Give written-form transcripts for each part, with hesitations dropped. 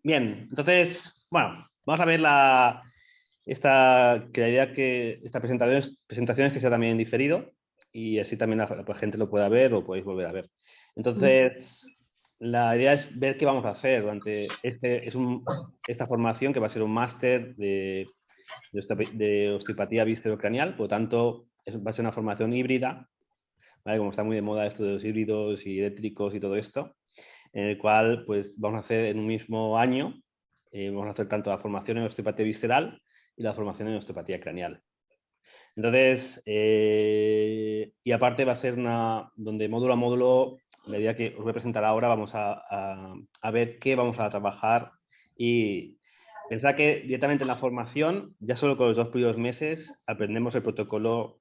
Bien, entonces, bueno, vamos a ver esta presentación es que sea también diferido y así también la gente lo pueda ver o podéis volver a ver. Entonces, la idea es ver qué vamos a hacer durante esta formación, que va a ser un máster de osteopatía viscerocranial. Por lo tanto, va a ser una formación híbrida, ¿vale? Como está muy de moda esto de los híbridos y eléctricos y todo esto, en el cual pues vamos a hacer en un mismo año, vamos a hacer tanto la formación en osteopatía visceral y la formación en osteopatía craneal. Entonces, y aparte va a ser donde módulo a módulo, la idea que os voy a presentar ahora, vamos a ver qué vamos a trabajar y pensad que directamente en la formación, ya solo con los 2 primeros meses, aprendemos el protocolo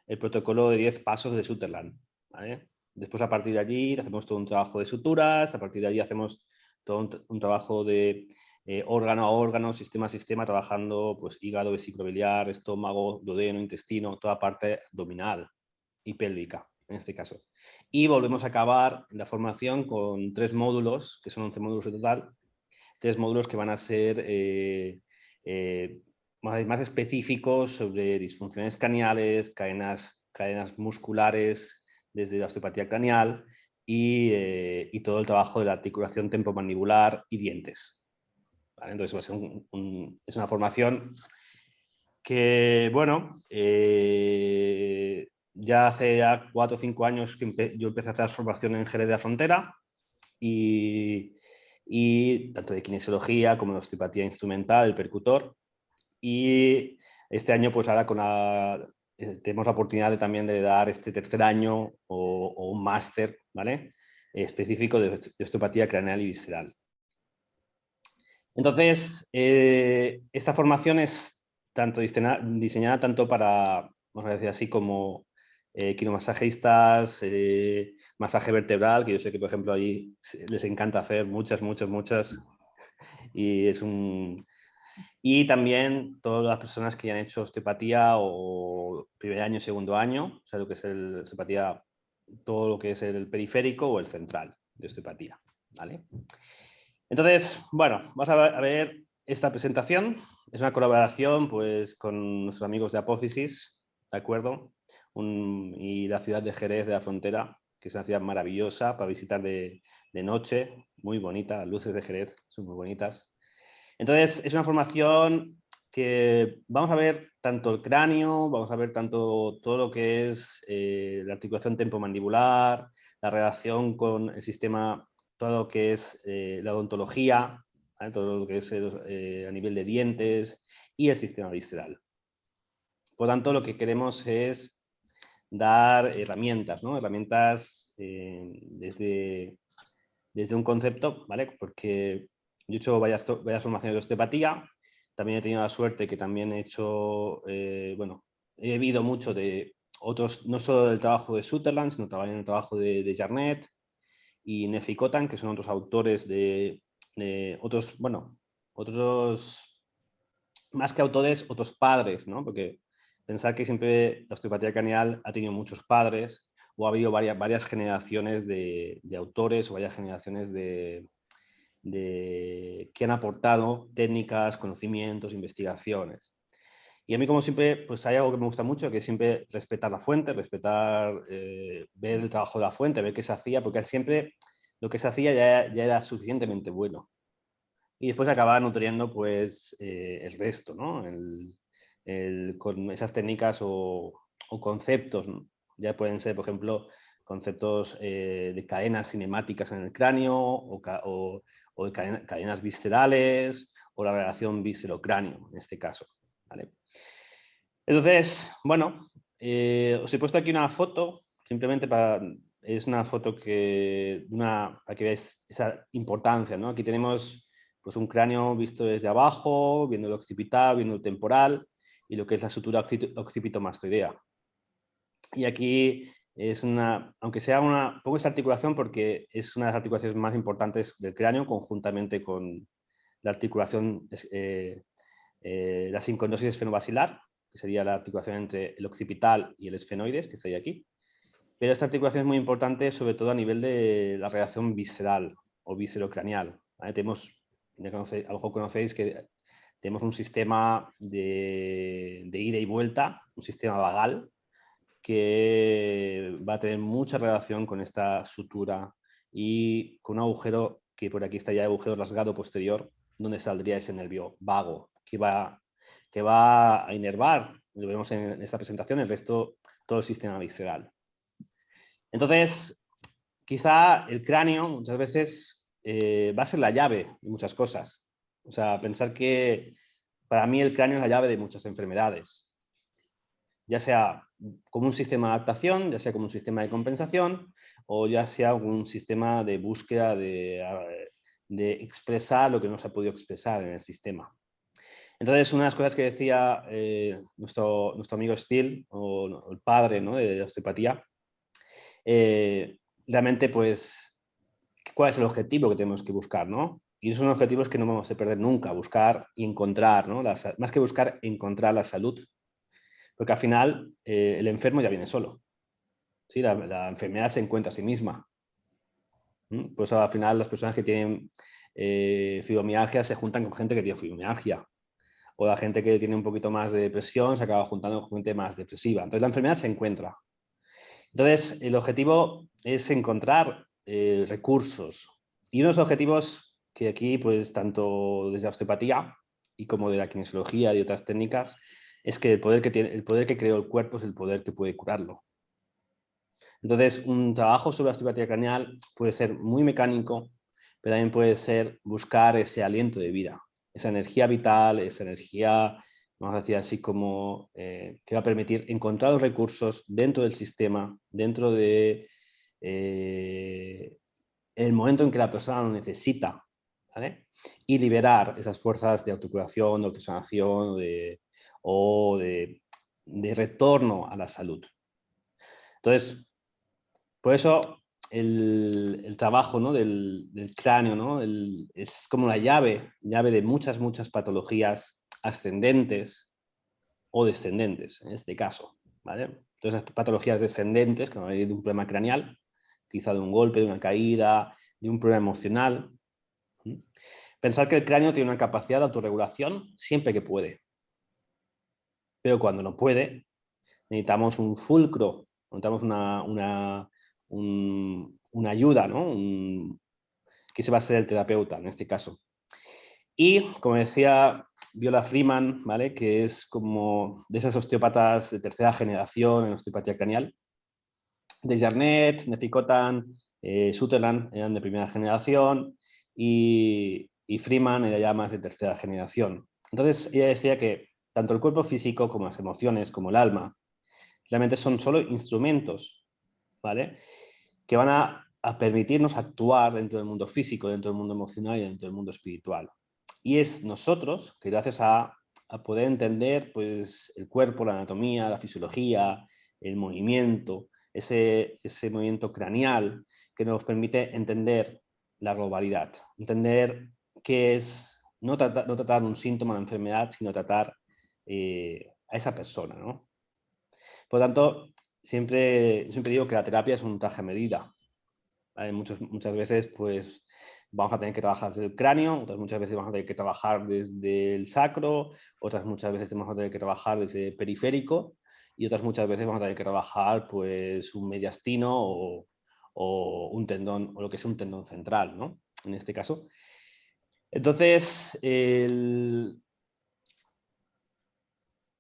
de 10 pasos de Sutherland, ¿vale? Después, a partir de allí, hacemos todo un trabajo de suturas, a partir de allí hacemos todo un trabajo de órgano a órgano, sistema a sistema, trabajando pues, hígado, vesícula biliar, estómago, duodeno, intestino, toda parte abdominal y pélvica, en este caso. Y volvemos a acabar la formación con 3 módulos, que son 11 módulos en total, 3 módulos que van a ser más específicos sobre disfunciones craneales, cadenas musculares desde la osteopatía craneal y todo el trabajo de la articulación temporomandibular y dientes. ¿Vale? Entonces va a ser es una formación que, bueno, ya hace 4 o 5 años que yo empecé a hacer formación en Jerez de la Frontera y tanto de kinesiología como de osteopatía instrumental, el percutor. Y este año, pues ahora tenemos la oportunidad también de dar este tercer año o un máster, ¿vale? Específico de osteopatía craneal y visceral. Entonces, esta formación es diseñada tanto para, vamos a decir así, como quiromasajistas, masaje vertebral, que yo sé que, por ejemplo, ahí les encanta hacer muchas. Y también todas las personas que ya han hecho osteopatía o primer año, segundo año, o sea, lo que es osteopatía, todo lo que es el periférico o el central de osteopatía, ¿vale? Entonces, bueno, vamos a ver esta presentación. Es una colaboración pues, con nuestros amigos de Apófisis, ¿de acuerdo? Y la ciudad de Jerez de la Frontera, que es una ciudad maravillosa para visitar de noche, muy bonita, las luces de Jerez son muy bonitas. Entonces, es una formación que vamos a ver tanto el cráneo, vamos a ver tanto todo lo que es la articulación temporomandibular, la relación con el sistema, todo lo que es la odontología, ¿vale? Todo lo que es a nivel de dientes y el sistema visceral. Por tanto, lo que queremos es dar herramientas, ¿no? Herramientas desde un concepto, ¿vale? Porque yo he hecho varias formaciones de osteopatía, también he tenido la suerte que también he hecho, bueno, he bebido mucho de otros, no solo del trabajo de Sutherland, sino también el trabajo de Jarnet y Nefi Kotan, que son otros autores de otros, bueno, otros, más que autores, otros padres, ¿no? Porque pensar que siempre la osteopatía craneal ha tenido muchos padres o ha habido varias generaciones de autores o varias generaciones que han aportado técnicas, conocimientos, investigaciones. Y a mí, como siempre, pues hay algo que me gusta mucho, que es siempre respetar la fuente, ver el trabajo de la fuente, ver qué se hacía, porque siempre lo que se hacía ya era suficientemente bueno. Y después acababa nutriendo pues el resto, ¿no? Con esas técnicas o conceptos, ¿no? Ya pueden ser, por ejemplo, conceptos de cadenas cinemáticas en el cráneo o de cadenas viscerales o la relación víscero-cráneo, en este caso, ¿vale? Entonces, bueno, os he puesto aquí una foto, simplemente es una foto para que veáis esa importancia, ¿no? Aquí tenemos pues, un cráneo visto desde abajo, viendo el occipital, viendo el temporal y lo que es la sutura occipitomastoidea. Y aquí aunque sea pongo esta articulación porque es una de las articulaciones más importantes del cráneo, conjuntamente con la articulación, la sincondiosis esfenobasilar, que sería la articulación entre el occipital y el esfenoides, que estaría aquí. Pero esta articulación es muy importante, sobre todo a nivel de la relación visceral, o viscerocraneal, ¿vale? Tenemos, a lo mejor conocéis que tenemos un sistema de ida y vuelta, un sistema vagal, que va a tener mucha relación con esta sutura y con un agujero que por aquí está ya el agujero rasgado posterior, donde saldría ese nervio vago, que va a inervar, lo vemos en esta presentación, el resto, todo el sistema visceral. Entonces, quizá el cráneo muchas veces va a ser la llave de muchas cosas. O sea, pensar que para mí el cráneo es la llave de muchas enfermedades, ya sea como un sistema de adaptación, ya sea como un sistema de compensación, o ya sea un sistema de búsqueda de expresar lo que no se ha podido expresar en el sistema. Entonces, una de las cosas que decía nuestro amigo Steele, o el padre, ¿no?, de la osteopatía, realmente, pues, ¿cuál es el objetivo que tenemos que buscar, ¿no? Y son objetivos que no vamos a perder nunca, buscar y encontrar, ¿no? Más que buscar, encontrar la salud. Porque al final el enfermo ya viene solo. ¿Sí? La enfermedad se encuentra a sí misma. Pues al final las personas que tienen fibromialgia se juntan con gente que tiene fibromialgia. O la gente que tiene un poquito más de depresión se acaba juntando con gente más depresiva. Entonces la enfermedad se encuentra. Entonces el objetivo es encontrar recursos. Y unos objetivos que aquí, pues tanto desde la osteopatía y como de la kinesiología y otras técnicas, es que el poder que creó el cuerpo es el poder que puede curarlo. Entonces, un trabajo sobre la osteopatía craneal puede ser muy mecánico, pero también puede ser buscar ese aliento de vida, esa energía vital, esa energía, vamos a decir así, como que va a permitir encontrar los recursos dentro del sistema, dentro de el momento en que la persona lo necesita, ¿vale? Y liberar esas fuerzas de autocuración, de autosanación o de retorno a la salud. Entonces, por eso el trabajo, ¿no?, del cráneo, ¿no?, es como la llave de muchas, muchas patologías ascendentes o descendentes, en este caso, ¿vale? Entonces, las patologías descendentes, que van a venir de un problema craneal, quizá de un golpe, de una caída, de un problema emocional. Pensar que el cráneo tiene una capacidad de autorregulación siempre que puede. Pero cuando no puede, necesitamos un fulcro, necesitamos una ayuda, ¿no? Que se va a ser el terapeuta en este caso. Y, como decía Viola Freeman, ¿vale?, que es como de esas osteópatas de tercera generación en osteopatía craneal, de Jarnet, Neficotan, Sutherland eran de primera generación y Freeman era ya más de tercera generación. Entonces, ella decía que tanto el cuerpo físico como las emociones, como el alma, realmente son solo instrumentos, ¿vale?, que van a permitirnos actuar dentro del mundo físico, dentro del mundo emocional y dentro del mundo espiritual. Y es nosotros que, gracias a poder entender, pues, el cuerpo, la anatomía, la fisiología, el movimiento, ese movimiento craneal, que nos permite entender la globalidad, entender qué es, no tratar un síntoma de la enfermedad, sino tratar a esa persona, ¿no? Por lo tanto, siempre digo que la terapia es un traje a medida. ¿Vale? Muchas veces, pues, vamos a tener que trabajar desde el cráneo, otras muchas veces vamos a tener que trabajar desde el sacro, otras muchas veces vamos a tener que trabajar desde el periférico y otras muchas veces vamos a tener que trabajar, pues, un mediastino o un tendón, o lo que es un tendón central, ¿no?, en este caso. Entonces,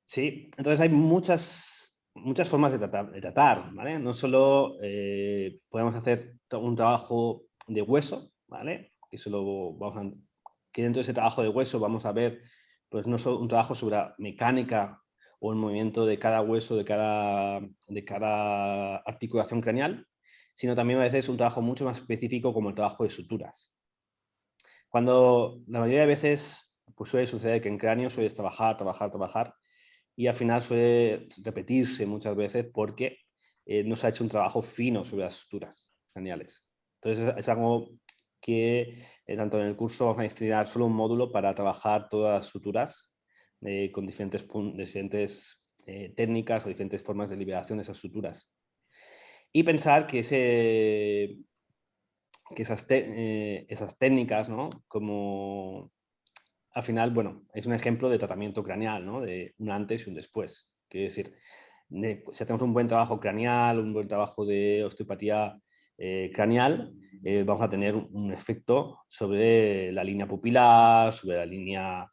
sí, entonces hay muchas formas de tratar, ¿vale? No solo podemos hacer un trabajo de hueso, ¿vale? Que dentro de ese trabajo de hueso vamos a ver, pues, no solo un trabajo sobre la mecánica o el movimiento de cada hueso, de cada articulación craneal, sino también a veces un trabajo mucho más específico como el trabajo de suturas. Cuando la mayoría de veces, pues, suele suceder que en cráneo sueles trabajar, y al final suele repetirse muchas veces porque no se ha hecho un trabajo fino sobre las suturas craneales. Entonces es algo que tanto en el curso vamos a destinar solo un módulo para trabajar todas las suturas con diferentes técnicas o diferentes formas de liberación de esas suturas. Y pensar que que esas técnicas, ¿no? Como al final, bueno, es un ejemplo de tratamiento craneal, ¿no? De un antes y un después. Quiero decir, si hacemos un buen trabajo craneal, un buen trabajo de osteopatía craneal, vamos a tener un efecto sobre la línea pupilar, sobre la línea,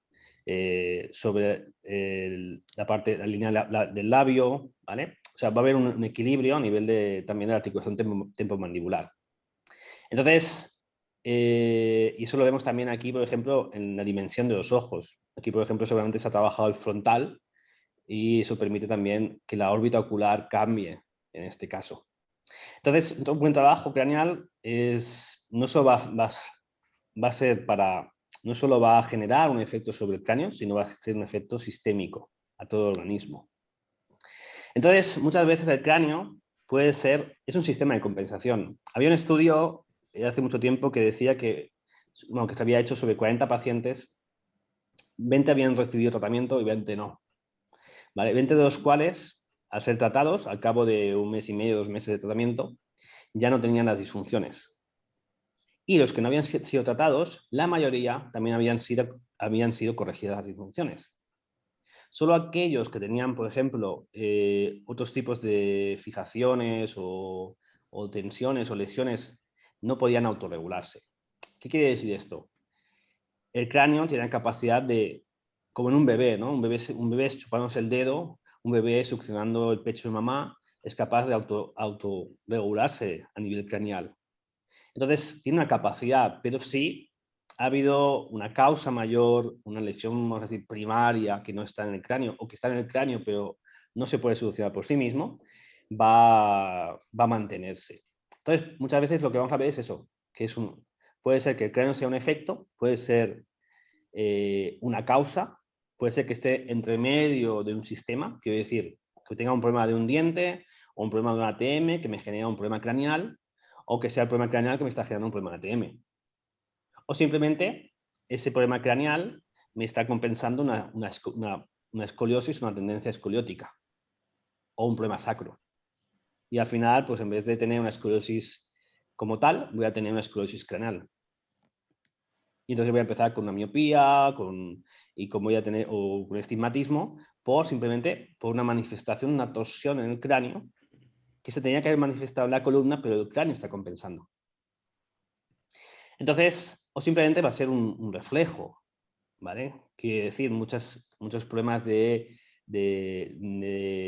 sobre la línea del labio, ¿vale? O sea, va a haber un equilibrio a nivel también de la articulación temporomandibular. Entonces, y eso lo vemos también aquí, por ejemplo, en la dimensión de los ojos. Aquí, por ejemplo, seguramente se ha trabajado el frontal y eso permite también que la órbita ocular cambie en este caso. Entonces, un buen trabajo craneal no solo va a ser no solo va a generar un efecto sobre el cráneo, sino va a ser un efecto sistémico a todo el organismo. Entonces, muchas veces el cráneo es un sistema de compensación. Había un estudio hace mucho tiempo que decía que se había hecho sobre 40 pacientes, 20 habían recibido tratamiento y 20 no. ¿Vale? 20 de los cuales, al ser tratados, al cabo de un mes y medio, 2 meses de tratamiento, ya no tenían las disfunciones. Y los que no habían sido tratados, la mayoría también habían sido corregidas las disfunciones. Solo aquellos que tenían, por ejemplo, otros tipos de fijaciones o tensiones o lesiones no podían autorregularse. ¿Qué quiere decir esto? El cráneo tiene la capacidad de, como en un bebé, ¿no? Un bebé chupándose el dedo, un bebé succionando el pecho de mamá, es capaz de autorregularse a nivel craneal. Entonces, tiene una capacidad, pero sí ha habido una causa mayor, una lesión, vamos a decir, primaria que no está en el cráneo o que está en el cráneo, pero no se puede solucionar por sí mismo, va a mantenerse. Entonces, muchas veces lo que vamos a ver es eso, que puede ser que el cráneo sea un efecto, puede ser una causa, puede ser que esté entre medio de un sistema, quiero decir, que tenga un problema de un diente o un problema de un ATM que me genera un problema craneal, o que sea el problema craneal que me está generando un problema de ATM. O simplemente ese problema craneal me está compensando una escoliosis, una tendencia escoliótica o un problema sacro. Y al final, pues en vez de tener una escoliosis como tal, voy a tener una escoliosis craneal. Y entonces voy a empezar con una miopía, y como voy a tener, o un estigmatismo, simplemente por una manifestación, una torsión en el cráneo, que se tenía que haber manifestado en la columna, pero el cráneo está compensando. Entonces, o simplemente va a ser un reflejo, ¿vale? Quiere decir, muchos problemas de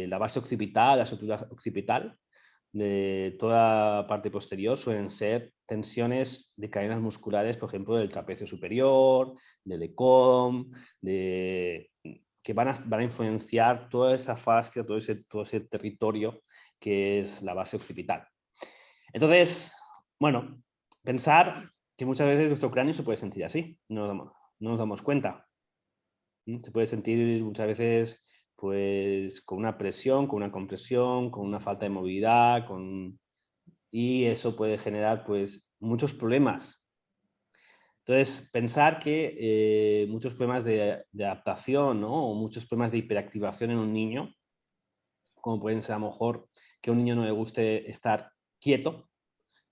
la base occipital, la estructura occipital, de toda la parte posterior suelen ser tensiones de cadenas musculares, por ejemplo, del trapecio superior, del ECOM, que van a influenciar toda esa fascia, todo ese territorio que es la base occipital. Entonces, bueno, pensar que muchas veces nuestro cráneo se puede sentir así, no nos damos cuenta. Se puede sentir muchas veces pues con una presión, con una compresión, con una falta de movilidad, y eso puede generar pues muchos problemas. Entonces, pensar que muchos problemas de adaptación, ¿no? O muchos problemas de hiperactivación en un niño, como pueden ser a lo mejor que a un niño no le guste estar quieto,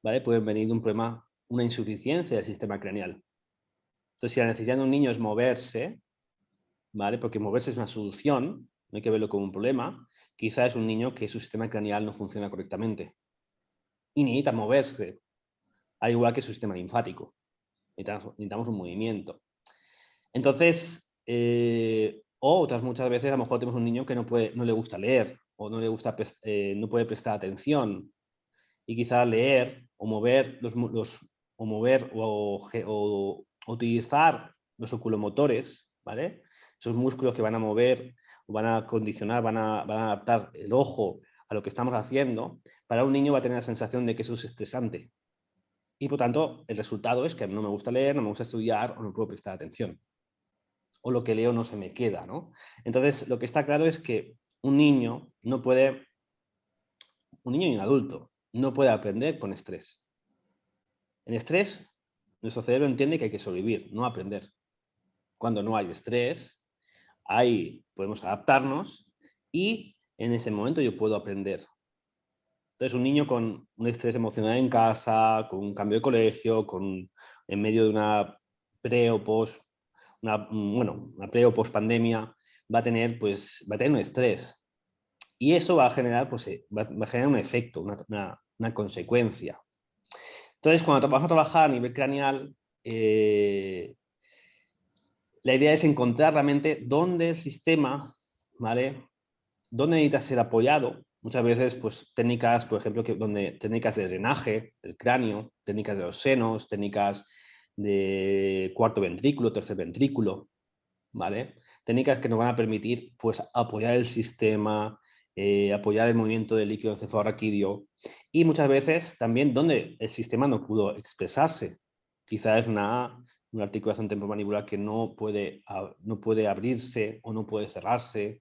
¿vale? Pueden venir de un problema, una insuficiencia del sistema craneal. Entonces, si la necesidad de un niño es moverse, ¿vale? Porque moverse es una solución, no hay que verlo como un problema, quizá es un niño que su sistema craneal no funciona correctamente y necesita moverse, al igual que su sistema linfático. Necesitamos un movimiento. Entonces, o otras muchas veces a lo mejor tenemos un niño que no le gusta leer o no puede prestar atención, y quizá leer o mover o utilizar los oculomotores, ¿vale? Esos músculos que van a mover, van a condicionar, van a adaptar el ojo a lo que estamos haciendo, para un niño va a tener la sensación de que eso es estresante. Y por tanto, el resultado es que no me gusta leer, no me gusta estudiar o no puedo prestar atención. O lo que leo no se me queda, ¿no? Entonces, lo que está claro es que un niño y un adulto no puede aprender con estrés. En estrés, nuestro cerebro entiende que hay que sobrevivir, no aprender. Cuando no hay estrés, podemos adaptarnos y en ese momento yo puedo aprender. Entonces, un niño con un estrés emocional en casa, con un cambio de colegio, en medio de una pre o post, una pre o post pandemia, va a tener un estrés. Y eso va a generar, va a generar un efecto, una consecuencia. Entonces, cuando vamos a trabajar a nivel craneal, la idea es encontrar realmente dónde el sistema, ¿vale? Dónde necesita ser apoyado. Muchas veces, pues, técnicas, por ejemplo, técnicas de drenaje del cráneo, técnicas de los senos, técnicas de cuarto ventrículo, tercer ventrículo, ¿vale? Técnicas que nos van a permitir, pues, apoyar el sistema, apoyar el movimiento del líquido encefalorraquídeo y muchas veces también donde el sistema no pudo expresarse. Quizás es una articulación temporomandibular que no puede abrirse o no puede cerrarse,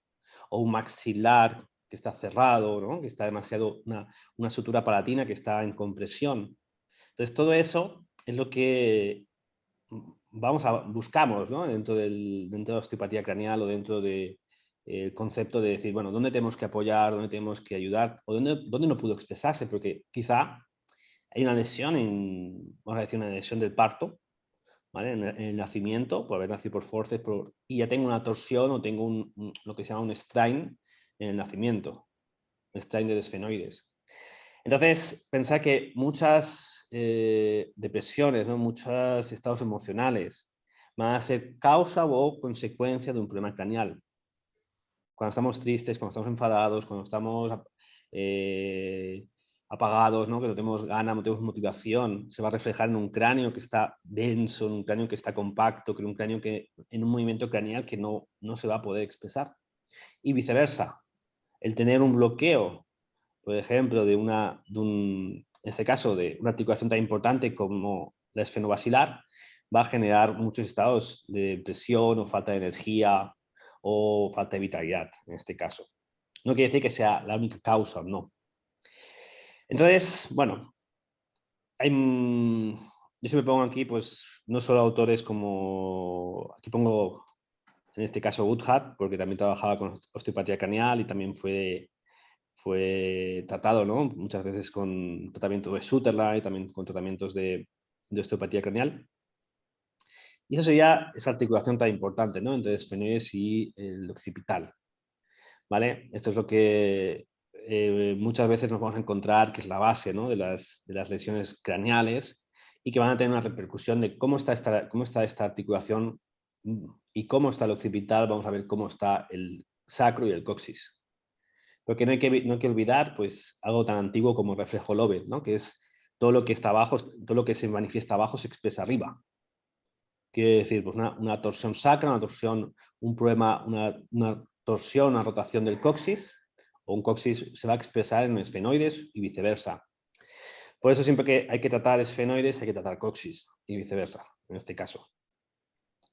o un maxilar que está cerrado, ¿no? Que está demasiado, una sutura palatina que está en compresión. Entonces, todo eso es lo que buscamos, ¿no? Dentro de la osteopatía craneal o dentro del concepto de decir, bueno, ¿dónde tenemos que apoyar, dónde tenemos que ayudar o dónde no pudo expresarse? Porque quizá hay una lesión, vamos a decir, una lesión del parto, ¿vale? En el nacimiento, por haber nacido por forceps, y ya tengo una torsión o tengo lo que se llama un strain en el nacimiento, un strain de esfenoides. Entonces, pensar que muchas depresiones, ¿no? Muchos estados emocionales van a ser causa o consecuencia de un problema craneal. Cuando estamos tristes, cuando estamos enfadados, cuando estamos apagados, ¿no? Que no tenemos ganas, no tenemos motivación, se va a reflejar en un cráneo que está denso, en un cráneo que está compacto, en un cráneo en un movimiento craneal que no se va a poder expresar. Y viceversa, el tener un bloqueo, por ejemplo, en este caso, de una articulación tan importante como la esfenobasilar, va a generar muchos estados de depresión o falta de energía o falta de vitalidad, en este caso. No quiere decir que sea la única causa, no. Entonces, bueno, yo siempre pongo aquí, pues, no solo autores como, aquí pongo, en este caso, Woodhart, porque también trabajaba con osteopatía craneal y también fue tratado, ¿no? Muchas veces con tratamiento de Sutherland y también con tratamientos de osteopatía craneal. Y eso sería esa articulación tan importante, ¿no? Entre esfenoides y el occipital, ¿vale? Esto es lo que muchas veces nos vamos a encontrar que es la base, ¿no? de las lesiones craneales y que van a tener una repercusión de cómo está esta articulación y cómo está el occipital. Vamos a ver cómo está el sacro y el coxis. Porque no hay que olvidar, pues, algo tan antiguo como el reflejo Lovett, ¿no? Que es todo lo que está abajo, todo lo que se manifiesta abajo se expresa arriba. Quiere decir, pues una torsión sacra, una torsión, un problema, una torsión, una rotación del coxis, o un coxis se va a expresar en esfenoides y viceversa. Por eso siempre que hay que tratar esfenoides hay que tratar coxis y viceversa, en este caso.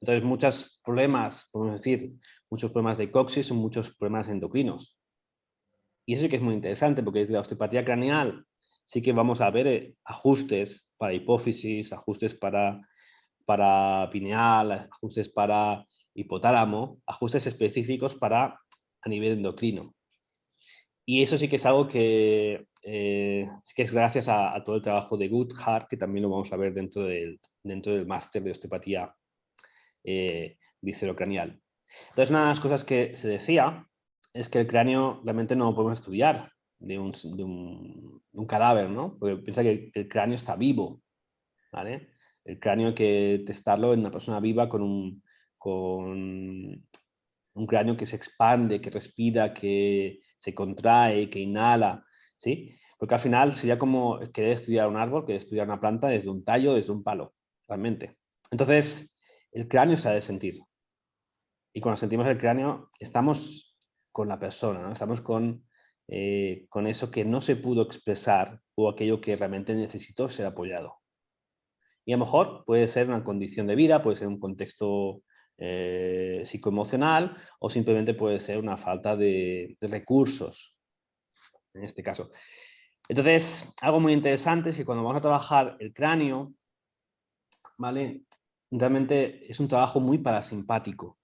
Entonces, muchos problemas, podemos decir, muchos problemas de coxis son muchos problemas endocrinos. Y eso sí que es muy interesante porque desde la osteopatía craneal sí que vamos a ver ajustes para hipófisis, ajustes para pineal, ajustes para hipotálamo, ajustes específicos a nivel endocrino. Y eso sí que es algo que sí que es gracias a todo el trabajo de Woodhart, que también lo vamos a ver dentro del máster de osteopatía viscerocraneal. Entonces, una de las cosas que se decía es que el cráneo realmente no lo podemos estudiar de un cadáver, ¿no? Porque piensa que el cráneo está vivo, ¿vale? El cráneo hay que testarlo en una persona viva con un cráneo que se expande, que respira, que se contrae, que inhala, ¿sí? Porque al final sería como querer estudiar un árbol, querer estudiar una planta desde un tallo, desde un palo, realmente. Entonces, el cráneo se ha de sentir. Y cuando sentimos el cráneo, estamos con la persona, ¿no? Estamos con eso que no se pudo expresar o aquello que realmente necesitó ser apoyado. Y a lo mejor puede ser una condición de vida, puede ser un contexto psicoemocional o simplemente puede ser una falta de recursos, en este caso. Entonces, algo muy interesante es que cuando vamos a trabajar el cráneo, ¿vale? Realmente es un trabajo muy parasimpático.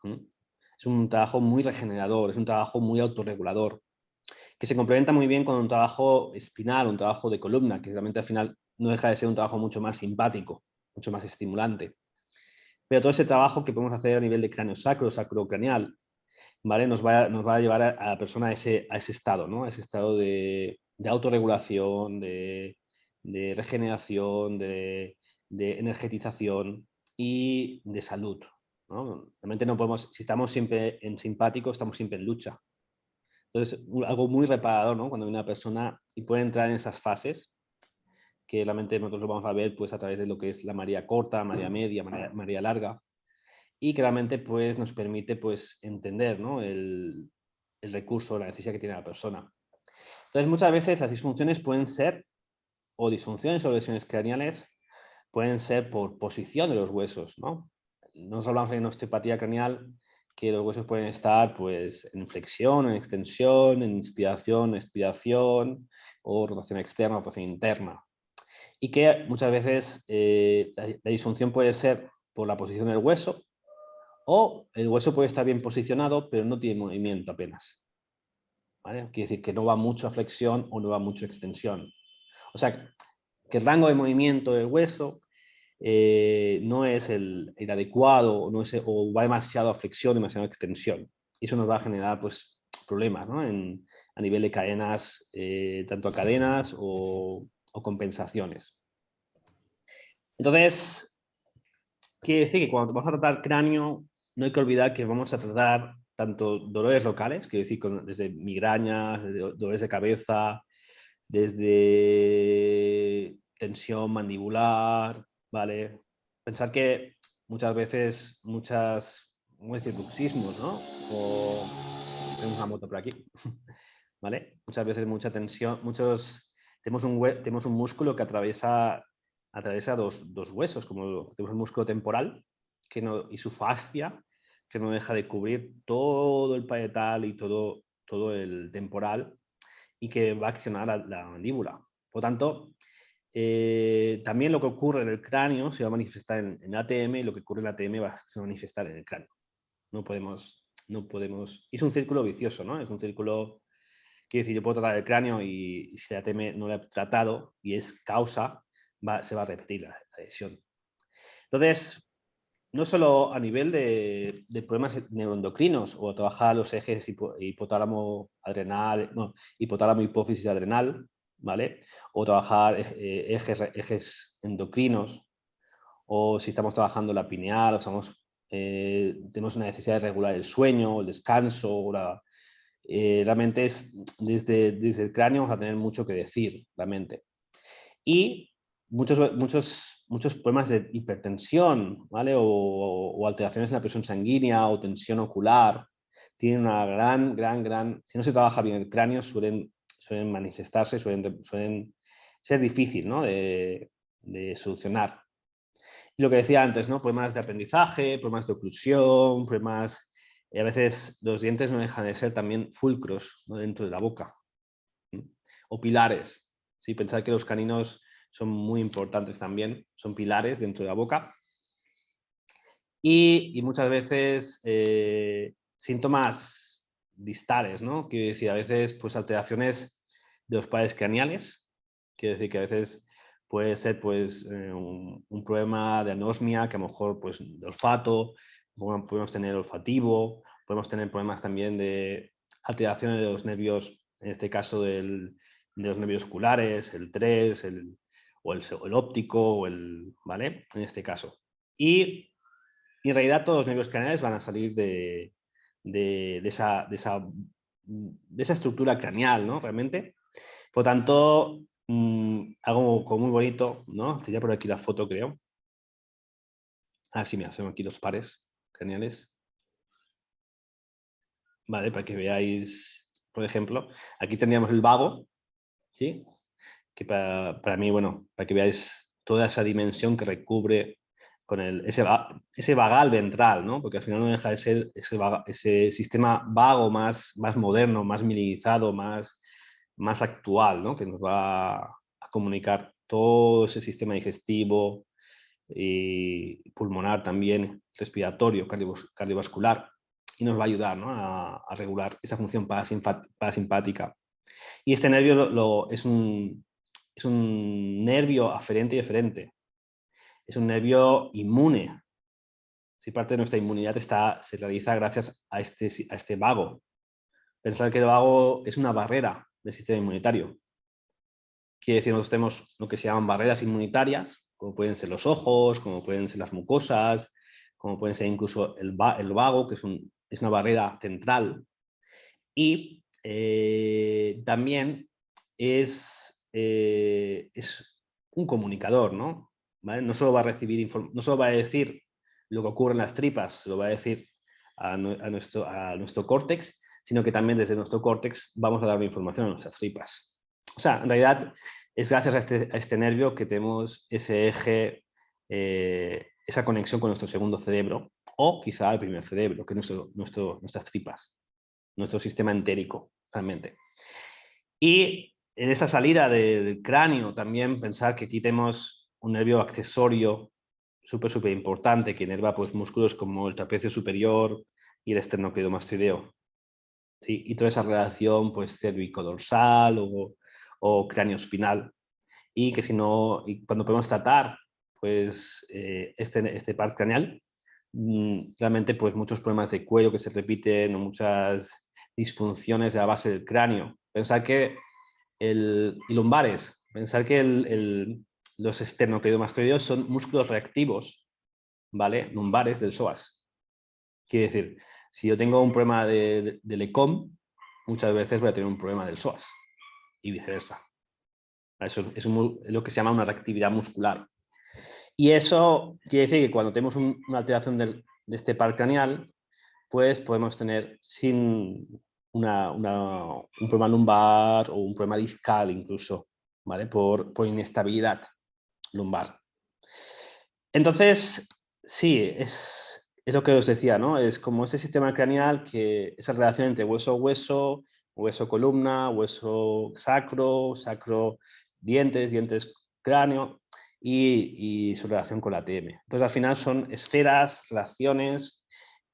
¿Sí? Es un trabajo muy regenerador, es un trabajo muy autorregulador. que se complementa muy bien con un trabajo espinal, un trabajo de columna, que realmente al final no deja de ser un trabajo mucho más simpático, mucho más estimulante. Pero todo ese trabajo que podemos hacer a nivel de cráneo sacro, sacrocraneal, ¿vale? Nos va a llevar a la persona a ese estado, ¿no? A ese estado de autorregulación, de regeneración, de energetización y de salud, ¿no? Realmente no podemos, si estamos siempre en simpático, estamos siempre en lucha. Entonces, algo muy reparador, ¿no? Cuando una persona y puede entrar en esas fases, que realmente nosotros lo vamos a ver pues, a través de lo que es la María corta, María media, María larga, y que realmente pues, nos permite pues, entender, ¿no? el recurso, la necesidad que tiene la persona. Entonces, muchas veces las disfunciones pueden ser, o disfunciones o lesiones craneales, pueden ser por posición de los huesos, ¿no? Nos hablamos en osteopatía craneal que los huesos pueden estar pues, en flexión, en extensión, en inspiración, expiración, o rotación externa, rotación interna. Y que muchas veces la disfunción puede ser por la posición del hueso, o el hueso puede estar bien posicionado, pero no tiene movimiento apenas. ¿Vale? Quiere decir que no va mucho a flexión o no va mucho a extensión. O sea, que el rango de movimiento del hueso no es el adecuado, no es, o va demasiado a flexión, demasiado a extensión. Y eso nos va a generar pues, problemas, ¿no? A nivel de cadenas, tanto a cadenas o compensaciones. Entonces, quiere decir que cuando vamos a tratar cráneo, no hay que olvidar que vamos a tratar tanto dolores locales, quiere decir desde migrañas, desde dolores de cabeza, desde tensión mandibular, ¿vale? Pensar que muchas veces, ¿cómo decir? Bruxismos, ¿no? O tenemos una moto por aquí, ¿vale? Muchas veces mucha tensión, tenemos un músculo que atraviesa dos huesos, como tenemos el músculo temporal y su fascia, que no deja de cubrir todo el parietal y todo el temporal, y que va a accionar la mandíbula. Por lo tanto, también lo que ocurre en el cráneo se va a manifestar en ATM, y lo que ocurre en ATM se va a manifestar en el cráneo. No podemos, es un círculo vicioso, ¿no? Es un círculo, quiere decir, yo puedo tratar el cráneo y si el ATM no lo he tratado y es causa, se va a repetir la lesión. Entonces, no solo a nivel de problemas neuroendocrinos o trabajar los ejes hipotálamo adrenal, no, hipotálamo hipófisis adrenal, ¿vale? O trabajar ejes endocrinos, o si estamos trabajando la pineal, o tenemos una necesidad de regular el sueño, el descanso, realmente es desde el cráneo vamos a tener mucho que decir, realmente. Y muchos problemas de hipertensión, ¿vale? O alteraciones en la presión sanguínea o tensión ocular. Tienen una si no se trabaja bien el cráneo, suelen manifestarse, suelen ser difíciles, ¿no? de solucionar. Y lo que decía antes, ¿no? Problemas de aprendizaje, problemas de oclusión, problemas... a veces los dientes no dejan de ser también fulcros, ¿no? Dentro de la boca. O pilares. ¿Sí? Pensar que los caninos son muy importantes también, son pilares dentro de la boca. Y muchas veces síntomas distales, ¿no? Quiero decir, a veces pues alteraciones de los pares craneales. Quiero decir que a veces puede ser pues un problema de anosmia, que a lo mejor pues de olfato, podemos tener olfativo, podemos tener problemas también de alteraciones de los nervios, en este caso de los nervios oculares, el 3, o el óptico, ¿vale? En este caso. Y en realidad todos los nervios craneales van a salir de esa estructura craneal, ¿no? Realmente. Por tanto, algo como muy bonito, ¿no? Tenía por aquí la foto, creo. Ah, sí, mira, tengo aquí los pares craneales. Vale, para que veáis, por ejemplo, aquí tendríamos el vago, ¿sí? Que para mí, bueno, para que veáis toda esa dimensión que recubre con ese vagal ventral, ¿no? Porque al final no deja de ser ese sistema vago más moderno, más militarizado, más actual, ¿no? Que nos va a comunicar todo ese sistema digestivo y pulmonar también, respiratorio, cardiovascular, y nos va a ayudar, ¿no? a regular esa función parasimpática. Y este nervio es un nervio aferente y eferente. Es un nervio inmune. Si parte de nuestra inmunidad se realiza gracias a este vago. Pensar que el vago es una barrera del sistema inmunitario. Quiere decir, nosotros tenemos lo que se llaman barreras inmunitarias, como pueden ser los ojos, como pueden ser las mucosas, como pueden ser incluso el vago, que es una barrera central. Y también es un comunicador, ¿no? ¿Vale? No solo va a recibir no solo va a decir lo que ocurre en las tripas, se lo va a decir a nuestro córtex, sino que también desde nuestro córtex vamos a dar información a nuestras tripas. O sea, en realidad es gracias a este nervio que tenemos ese eje, esa conexión con nuestro segundo cerebro, o quizá el primer cerebro, que es nuestras tripas, nuestro sistema entérico, realmente. Y en esa salida del cráneo también pensar que aquí tenemos un nervio accesorio súper importante que inerva pues, músculos como el trapecio superior y el esternocleidomastoideo. ¿Sí? Y toda esa relación pues, cérvico-dorsal o cráneo-espinal. Y que si no, y cuando podemos tratar pues, este par craneal, realmente pues, muchos problemas de cuello que se repiten o muchas disfunciones de la base del cráneo. Pensar que y lumbares, pensar que los esternocleidomastoideos son músculos reactivos, ¿vale? Lumbares del psoas. Quiere decir, si yo tengo un problema del ECOM, muchas veces voy a tener un problema del psoas y viceversa. Eso es lo que se llama una reactividad muscular. Y eso quiere decir que cuando tenemos una alteración de este par craneal, pues podemos tener un problema lumbar o un problema discal incluso, ¿vale? Por inestabilidad lumbar. Entonces, sí, es lo que os decía, ¿no? Es como ese sistema craneal, esa relación entre hueso-hueso, hueso-columna, hueso-sacro, sacro-dientes, dientes-cráneo y su relación con la TM. Entonces, al final son esferas, relaciones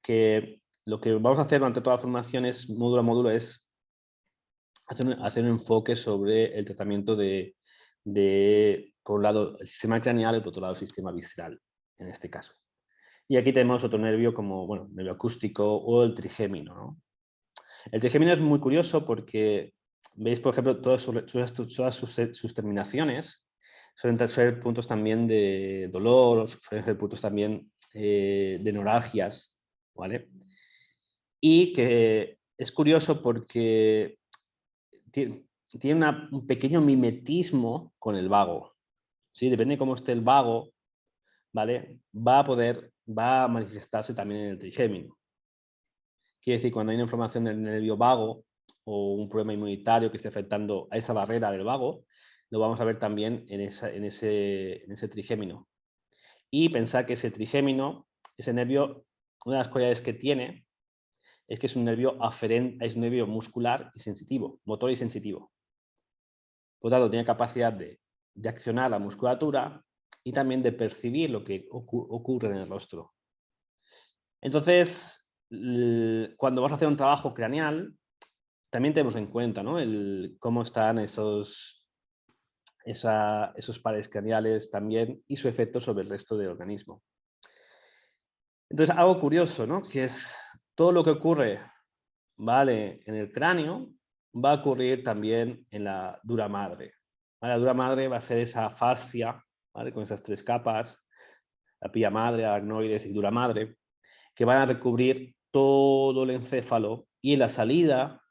que lo que vamos a hacer durante toda la formación es, módulo a módulo, es hacer un enfoque sobre el tratamiento por un lado, el sistema craneal y por otro lado, el sistema visceral, en este caso. Y aquí tenemos otro nervio como, bueno, nervio acústico o el trigémino, ¿no? El trigémino es muy curioso porque, veis, por ejemplo, todas sus terminaciones suelen ser puntos también de dolor, suelen ser puntos también de neuralgias, ¿vale? Y que es curioso porque tiene un pequeño mimetismo con el vago. ¿Sí? Depende de cómo esté el vago, ¿vale? Va a manifestarse también en el trigémino. Quiere decir, cuando hay una inflamación del nervio vago o un problema inmunitario que esté afectando a esa barrera del vago, lo vamos a ver también en ese trigémino. Y pensar que ese trigémino, ese nervio, una de las cualidades que tiene es que es un nervio aferente, es un nervio muscular y sensitivo, motor y sensitivo. Por lo tanto, tiene capacidad de accionar la musculatura y también de percibir lo que ocurre en el rostro. Entonces, cuando vas a hacer un trabajo craneal, también tenemos en cuenta, ¿no? Cómo están esos pares craneales también y su efecto sobre el resto del organismo. Entonces, algo curioso, ¿no? Que es todo lo que ocurre, ¿vale? En el cráneo va a ocurrir también en la dura madre. ¿Vale? La dura madre va a ser esa fascia, ¿vale? Con esas tres capas, la pía madre, aracnoides y dura madre, que van a recubrir todo el encéfalo y en la salida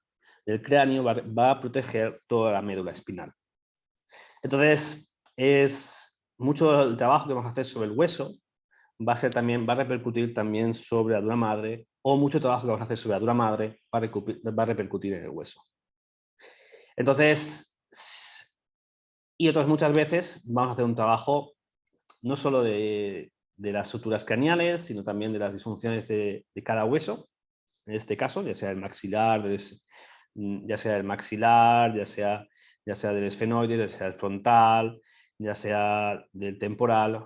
del cráneo va a proteger toda la médula espinal. Entonces, mucho el trabajo que vamos a hacer sobre el hueso va a repercutir también sobre la dura madre, o mucho trabajo que vamos a hacer sobre la dura madre va a repercutir en el hueso. Entonces, y otras muchas veces vamos a hacer un trabajo no solo de las suturas craneales, sino también de las disfunciones de cada hueso, en este caso, ya sea el maxilar, ya sea del esfenoide, ya sea el frontal, ya sea del temporal,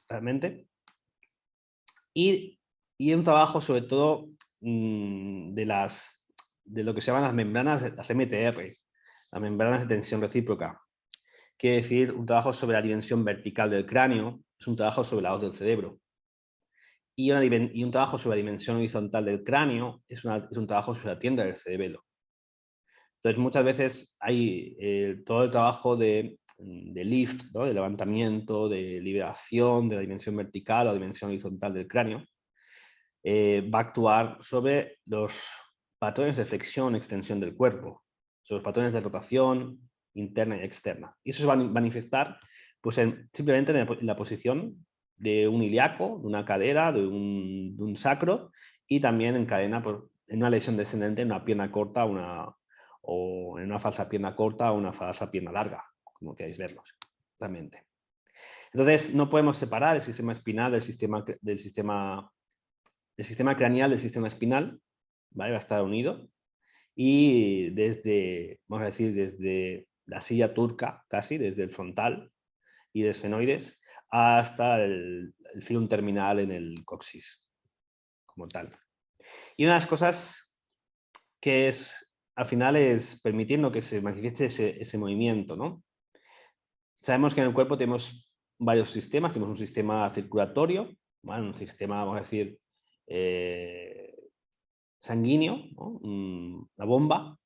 realmente. Y un trabajo sobre todo de lo que se llaman las membranas, las MTR, las membranas de tensión recíproca. Quiere decir, un trabajo sobre la dimensión vertical del cráneo es un trabajo sobre la hoz del cerebro. Y un trabajo sobre la dimensión horizontal del cráneo es un trabajo sobre la tienda del cerebelo. Entonces, muchas veces hay todo el trabajo de lift, ¿no? De levantamiento, de liberación de la dimensión vertical o dimensión horizontal del cráneo, va a actuar sobre los patrones de flexión, extensión del cuerpo, sobre los patrones de rotación interna y externa. Y eso se va a manifestar pues, simplemente en la posición de un ilíaco, de una cadera, de un sacro, y también en cadena en una lesión descendente en una pierna corta o en una falsa pierna corta o una falsa pierna larga, como queráis verlo, realmente. Entonces, no podemos separar el sistema espinal del sistema craneal del sistema espinal, ¿vale? Va a estar unido. Y vamos a decir, desde la silla turca, casi, desde el frontal y de esfenoides, hasta el filum terminal en el coxis, como tal. Y una de las cosas que al final es permitiendo que se manifieste ese movimiento, ¿no? Sabemos que en el cuerpo tenemos varios sistemas. Tenemos un sistema circulatorio, ¿vale? Un sistema, vamos a decir, sanguíneo, ¿no? La bomba,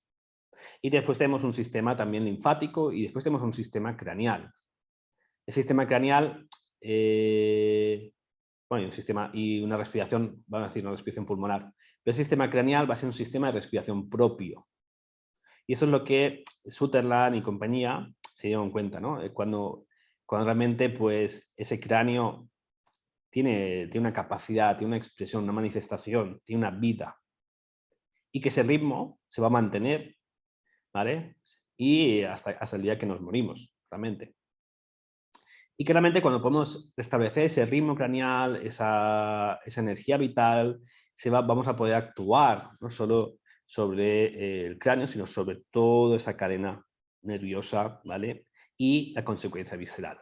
y después tenemos un sistema también linfático y después tenemos un sistema craneal. El sistema craneal, bueno, y una respiración, vamos a decir, una respiración pulmonar, pero el sistema craneal va a ser un sistema de respiración propio. Y eso es lo que Sutherland y compañía se dieron cuenta, ¿no? Cuando realmente pues, ese cráneo tiene una capacidad, tiene una expresión, una manifestación, tiene una vida, y que ese ritmo se va a mantener, ¿vale? Y hasta el día que nos morimos, realmente. Y claramente cuando podemos restablecer ese ritmo craneal, esa energía vital, vamos a poder actuar no solo sobre el cráneo, sino sobre toda esa cadena nerviosa, ¿vale? Y la consecuencia visceral.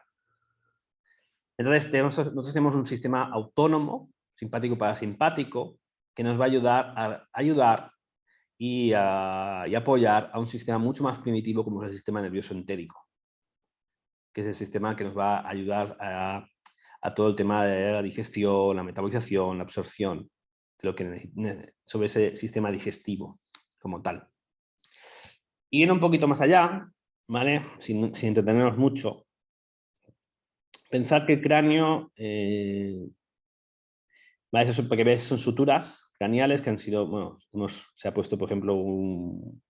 Entonces, nosotros tenemos un sistema autónomo, simpático parasimpático, que nos va a ayudar y apoyar a un sistema mucho más primitivo como es el sistema nervioso entérico, que es el sistema que nos va a ayudar a todo el tema de la digestión, la metabolización, la absorción, sobre ese sistema digestivo como tal. Y yendo un poquito más allá, ¿vale? Sin entretenernos mucho, pensar que el cráneo, ¿vale? Eso que ves son suturas craneales que han sido, bueno, se ha puesto, por ejemplo, un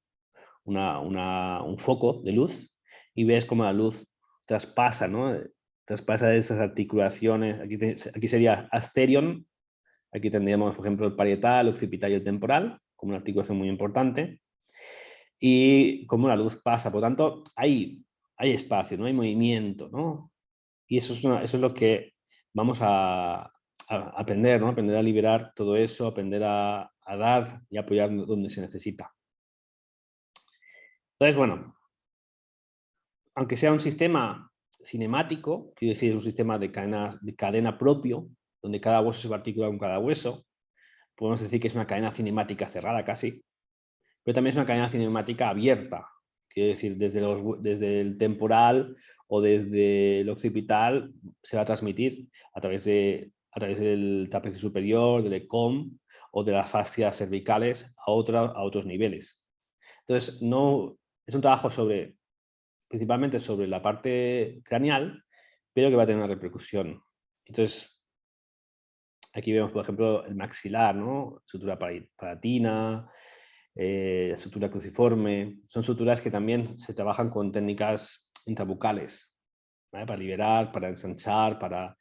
foco de luz y ves como la luz traspasa, ¿no? Traspasa esas articulaciones. Aquí sería asterion, aquí tendríamos, por ejemplo, el parietal, occipital y el temporal, como una articulación muy importante. Y como la luz pasa, por lo tanto, hay espacio, ¿no? Hay movimiento, ¿no? Y eso es lo que vamos a aprender, ¿no? Aprender a liberar todo eso, aprender a dar y apoyar donde se necesita. Entonces, bueno, aunque sea un sistema cinemático, quiere decir un sistema de cadena propio, donde cada hueso se articula con cada hueso, podemos decir que es una cadena cinemática cerrada casi, pero también es una cadena cinemática abierta, quiere decir desde el temporal o desde el occipital se va a transmitir a través del trapecio superior, del ECOM o de las fascias cervicales a otros niveles. Entonces, no, es un trabajo principalmente sobre la parte craneal, pero que va a tener una repercusión. Entonces, aquí vemos, por ejemplo, el maxilar, ¿no? Sutura palatina, sutura cruciforme. Son suturas que también se trabajan con técnicas intrabucales, ¿vale? Para liberar, para ensanchar, para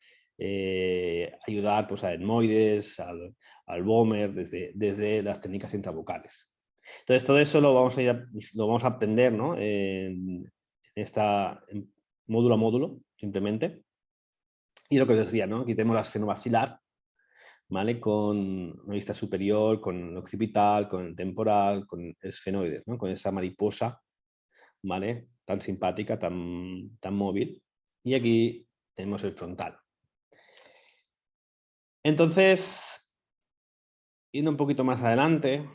ayudar pues, a etmoides, al Bomer, desde las técnicas intrabucales. Entonces, todo eso lo vamos a aprender, ¿no? En módulo a módulo, simplemente. Y lo que os decía, ¿no? Aquí tenemos la esfenobasilar, ¿vale? Con una vista superior, con el occipital, con el temporal, con el esfenoides, ¿no? Con esa mariposa, ¿vale? Tan simpática, tan móvil. Y aquí tenemos el frontal. Entonces, yendo un poquito más adelante,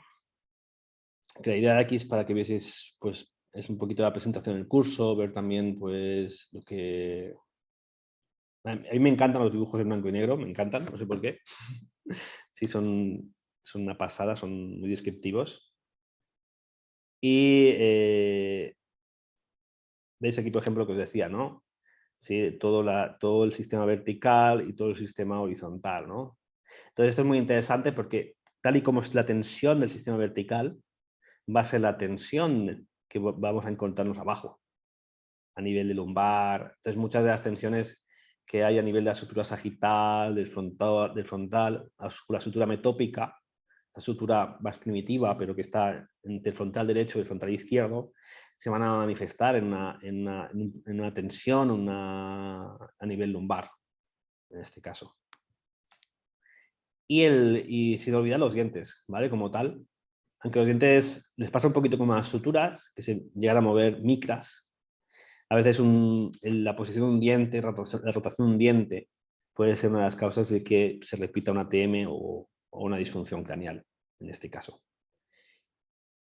que la idea de aquí es para que vieseis pues, es un poquito la presentación del curso, ver también pues lo que... A mí me encantan los dibujos en blanco y negro, me encantan, no sé por qué. Sí, son una pasada, son muy descriptivos. Y veis aquí, por ejemplo, lo que os decía, ¿no? Sí, todo el sistema vertical y todo el sistema horizontal, ¿no? Entonces, esto es muy interesante porque tal y como es la tensión del sistema vertical, va a ser la tensión que vamos a encontrarnos abajo, a nivel de lumbar. Entonces, muchas de las tensiones que hay a nivel de la sutura sagital, del frontal, la sutura metópica, la sutura más primitiva, pero que está entre el frontal derecho y el frontal izquierdo, se van a manifestar en una tensión a nivel lumbar, en este caso. Y sin olvidar los dientes, ¿vale? Como tal, aunque los dientes les pasa un poquito como a las suturas, que se llegan a mover micras, a veces la posición de un diente, la rotación de un diente, puede ser una de las causas de que se repita una TM o una disfunción craneal, en este caso.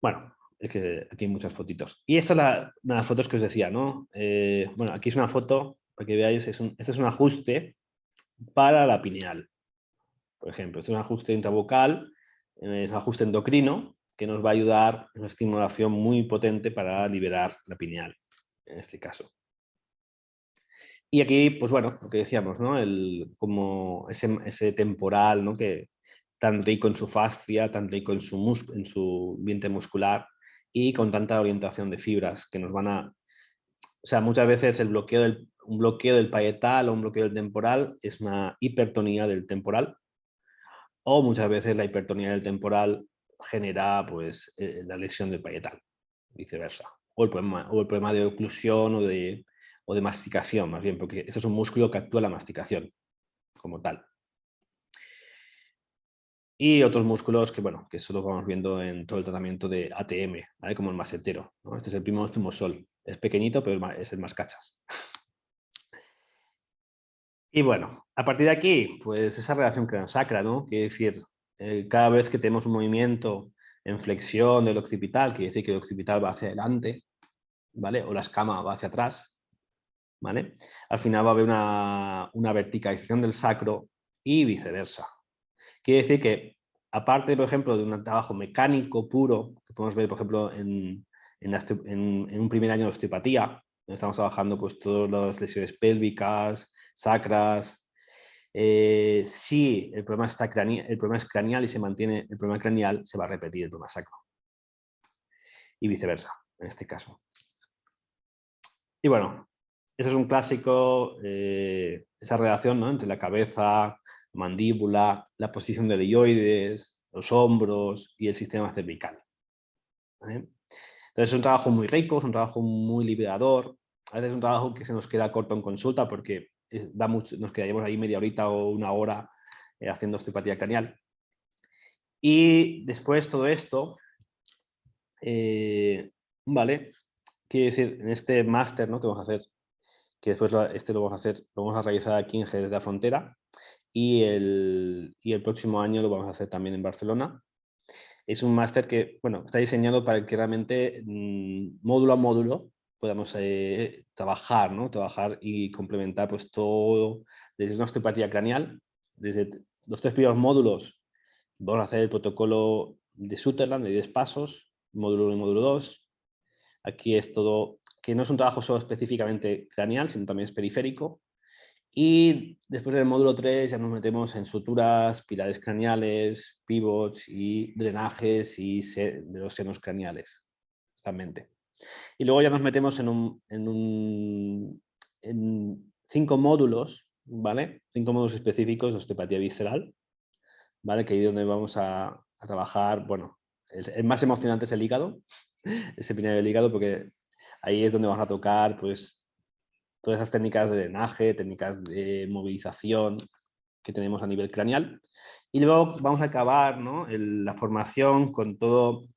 Bueno, es que aquí hay muchas fotitos. Y esta es una de las fotos que os decía, ¿no? Bueno, aquí es una foto, para que veáis, este es un ajuste para la pineal. Por ejemplo, este es un ajuste intravocal, es un ajuste endocrino, que nos va a ayudar en una estimulación muy potente para liberar la pineal, en este caso. Y aquí, pues bueno, lo que decíamos, ¿no? Como ese temporal, ¿no? Que tan rico en su fascia, tan rico en su vientre muscular y con tanta orientación de fibras que nos van a... O sea, muchas veces un bloqueo del parietal o un bloqueo del temporal es una hipertonía del temporal, o muchas veces la hipertonía del temporal genera pues, la lesión del parietal, viceversa. O el problema de oclusión o de masticación, más bien, porque este es un músculo que actúa en la masticación como tal. Y otros músculos que, bueno, que eso lo vamos viendo en todo el tratamiento de ATM, ¿vale? Como el masetero, ¿no? Este es el primo zumosol. Es pequeñito, pero es el más cachas. Y bueno, a partir de aquí, pues esa relación cráneo-sacra, ¿no? Quiere decir, cada vez que tenemos un movimiento en flexión del occipital, quiere decir que el occipital va hacia adelante, ¿vale? O la escama va hacia atrás, ¿vale? Al final va a haber una verticalización del sacro y viceversa. Quiere decir que, aparte, por ejemplo, de un trabajo mecánico puro, que podemos ver, por ejemplo, en un primer año de osteopatía, donde estamos trabajando pues, todas las lesiones pélvicas, sacras. Si el problema es craneal y se mantiene el problema craneal, se va a repetir el problema sacro. Y viceversa, en este caso. Y bueno, eso es un clásico, esa relación, ¿no? Entre la cabeza, mandíbula, la posición del hioides, los hombros y el sistema cervical, ¿vale? Entonces es un trabajo muy rico, es un trabajo muy liberador. A veces es un trabajo que se nos queda corto en consulta porque nos quedaríamos ahí media horita o una hora haciendo osteopatía craneal. Y después todo esto, ¿vale? Quiere decir, en este máster, ¿no? Que vamos a hacer, que después lo vamos a realizar aquí en Jerez de la Frontera y el próximo año lo vamos a hacer también en Barcelona. Es un máster que, bueno, está diseñado para que realmente módulo a módulo podamos trabajar, ¿no? Trabajar y complementar pues todo desde una osteopatía craneal. Desde los 3 primeros módulos vamos a hacer el protocolo de Sutherland de 10 pasos, módulo 1 y módulo 2. Aquí es todo, que no es un trabajo solo específicamente craneal, sino también es periférico. Y después del módulo 3 ya nos metemos en suturas, pilares craneales, pivots y drenajes de los senos craneales, realmente. Y luego ya nos metemos en 5 módulos, ¿vale? 5 módulos específicos de osteopatía visceral, ¿vale? Que ahí es donde vamos a trabajar, bueno, el más emocionante es el hígado, ese primer del hígado, porque ahí es donde vamos a tocar, pues, todas esas técnicas de drenaje, técnicas de movilización que tenemos a nivel craneal. Y luego vamos a acabar, ¿no? La formación con todo,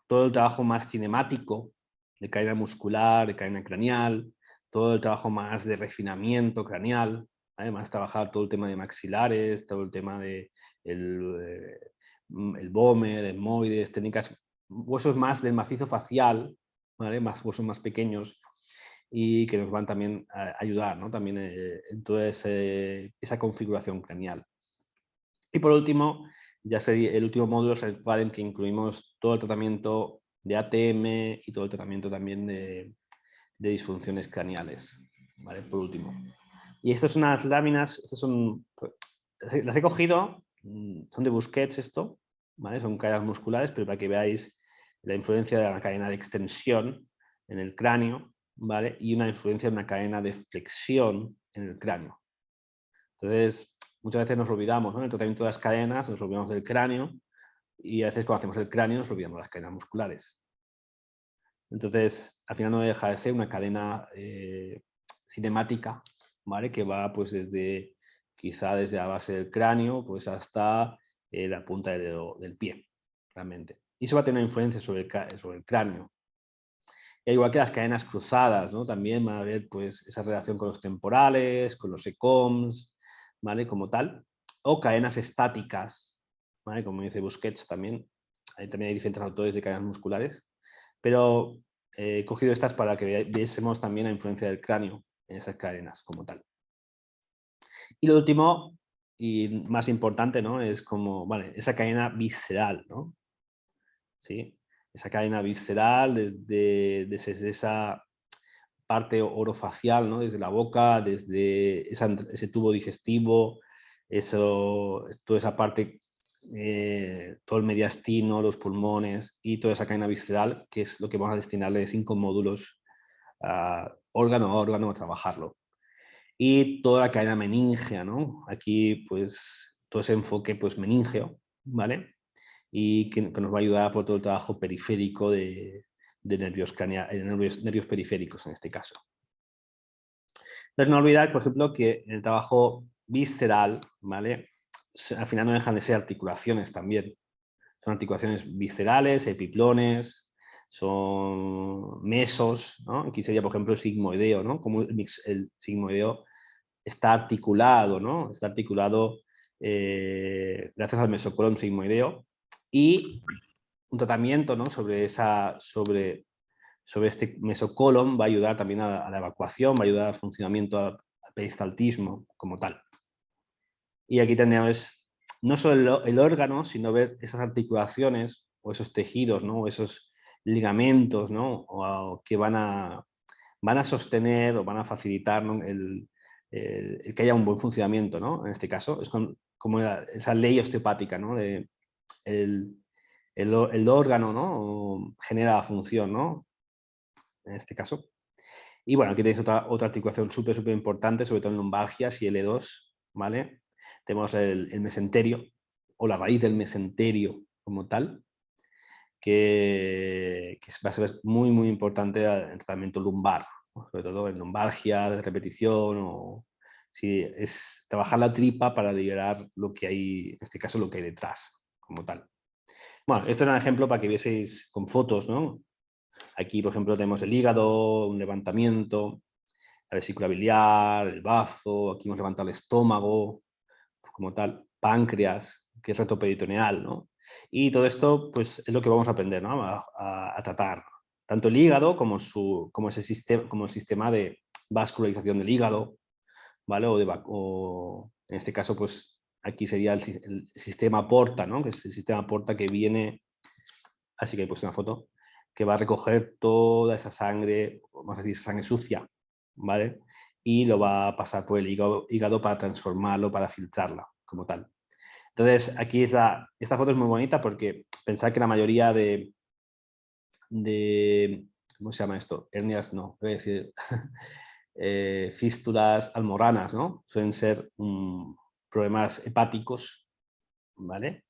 todo el trabajo más cinemático de cadena muscular, de cadena craneal, todo el trabajo más de refinamiento craneal, además trabajar todo el tema de maxilares, todo el tema de el BOME, de etmoides, técnicas huesos más del macizo facial, ¿vale? Huesos más pequeños y que nos van también a ayudar, ¿no? También en toda esa configuración craneal. Y por último, ya sería el último módulo, es el cual en que incluimos todo el tratamiento de ATM y todo el tratamiento también de disfunciones craneales, ¿vale? Por último. Y estas son unas láminas, estas son, las he cogido, son de Busquets esto, ¿vale? Son cadenas musculares, pero para que veáis la influencia de la cadena de extensión en el cráneo, ¿vale? Y una influencia de una cadena de flexión en el cráneo. Entonces, muchas veces nos olvidamos, ¿no? En el tratamiento de las cadenas nos olvidamos del cráneo y a veces cuando hacemos el cráneo nos olvidamos de las cadenas musculares. Entonces, al final no deja de ser una cadena cinemática, ¿vale? Que va pues quizá desde la base del cráneo pues hasta la punta del pie, realmente. Y eso va a tener una influencia sobre el cráneo. Y igual que las cadenas cruzadas, ¿no? También va a haber pues esa relación con los temporales, con los ECOMs, ¿vale? Como tal. O cadenas estáticas, ¿vale? Como dice Busquets también. Ahí también hay diferentes autores de cadenas musculares. Pero he cogido estas para que viésemos también la influencia del cráneo en esas cadenas como tal. Y lo último y más importante, ¿no? Es como, vale, esa cadena visceral, ¿no? ¿Sí? Esa cadena visceral desde esa parte orofacial, ¿no? Desde la boca, desde ese tubo digestivo, toda esa parte, todo el mediastino, los pulmones y toda esa cadena visceral, que es lo que vamos a destinarle 5 módulos órgano a órgano a trabajarlo. Y toda la cadena meningea, ¿no? Aquí, pues, todo ese enfoque, pues, meningeo, ¿vale? Y que nos va a ayudar por todo el trabajo periférico de nervios periféricos en este caso. Entonces, no olvidar, por ejemplo, que en el trabajo visceral, ¿vale? Al final no dejan de ser articulaciones también. Son articulaciones viscerales, epiplones, son mesos, ¿no? Aquí sería, por ejemplo, el sigmoideo, ¿no? Como el sigmoideo está articulado, ¿no? Está articulado gracias al mesocolon sigmoideo y un tratamiento, ¿no? sobre este mesocolon va a ayudar también a la evacuación, va a ayudar al funcionamiento, al peristaltismo como tal. Y aquí tenemos no solo el órgano, sino ver esas articulaciones o esos tejidos, ¿no? O esos ligamentos, ¿no? Que van a sostener o van a facilitar, ¿no? el que haya un buen funcionamiento, ¿no? En este caso, es como esa ley osteopática, ¿no? El órgano, ¿no? Genera la función, ¿no? En este caso. Y bueno, aquí tenéis otra articulación súper importante, sobre todo en lumbalgias y L2, ¿vale? Tenemos el mesenterio, o la raíz del mesenterio como tal, que va a ser muy importante en el tratamiento lumbar, ¿no? Sobre todo en lumbalgia, de repetición, o si es trabajar la tripa para liberar lo que hay, en este caso, lo que hay detrás, como tal. Bueno, esto era un ejemplo para que vieseis con fotos, ¿no? Aquí, por ejemplo, tenemos el hígado, un levantamiento, la vesícula biliar, el bazo, aquí hemos levantado el estómago, como tal, páncreas, que es retroperitoneal, ¿no? Y todo esto, pues, es lo que vamos a aprender, ¿no? A tratar. Tanto el hígado como el sistema de vascularización del hígado, ¿vale? O en este caso, pues, aquí sería el sistema porta, ¿no? Que es el sistema porta que viene, así que he puesto una foto, que va a recoger toda esa sangre, vamos a decir, sangre sucia, ¿vale? Y lo va a pasar por el hígado para transformarlo, para filtrarla, como tal. Entonces, aquí esta foto es muy bonita porque pensar que la mayoría ¿cómo se llama esto? Hernias, no, voy a decir, fístulas almoranas, ¿no? Suelen ser problemas hepáticos, ¿vale?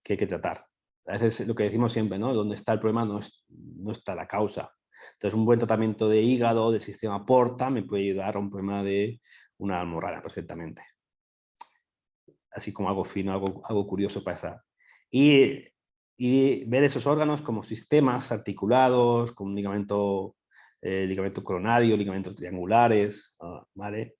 Que hay que tratar. A veces lo que decimos siempre, ¿no? Donde está el problema no está la causa. Entonces, un buen tratamiento de hígado, del sistema porta, me puede ayudar a un problema de una almorrana perfectamente. Así como algo fino, algo curioso para esa. Y ver esos órganos como sistemas articulados, con un ligamento coronario, ligamentos triangulares, ¿vale?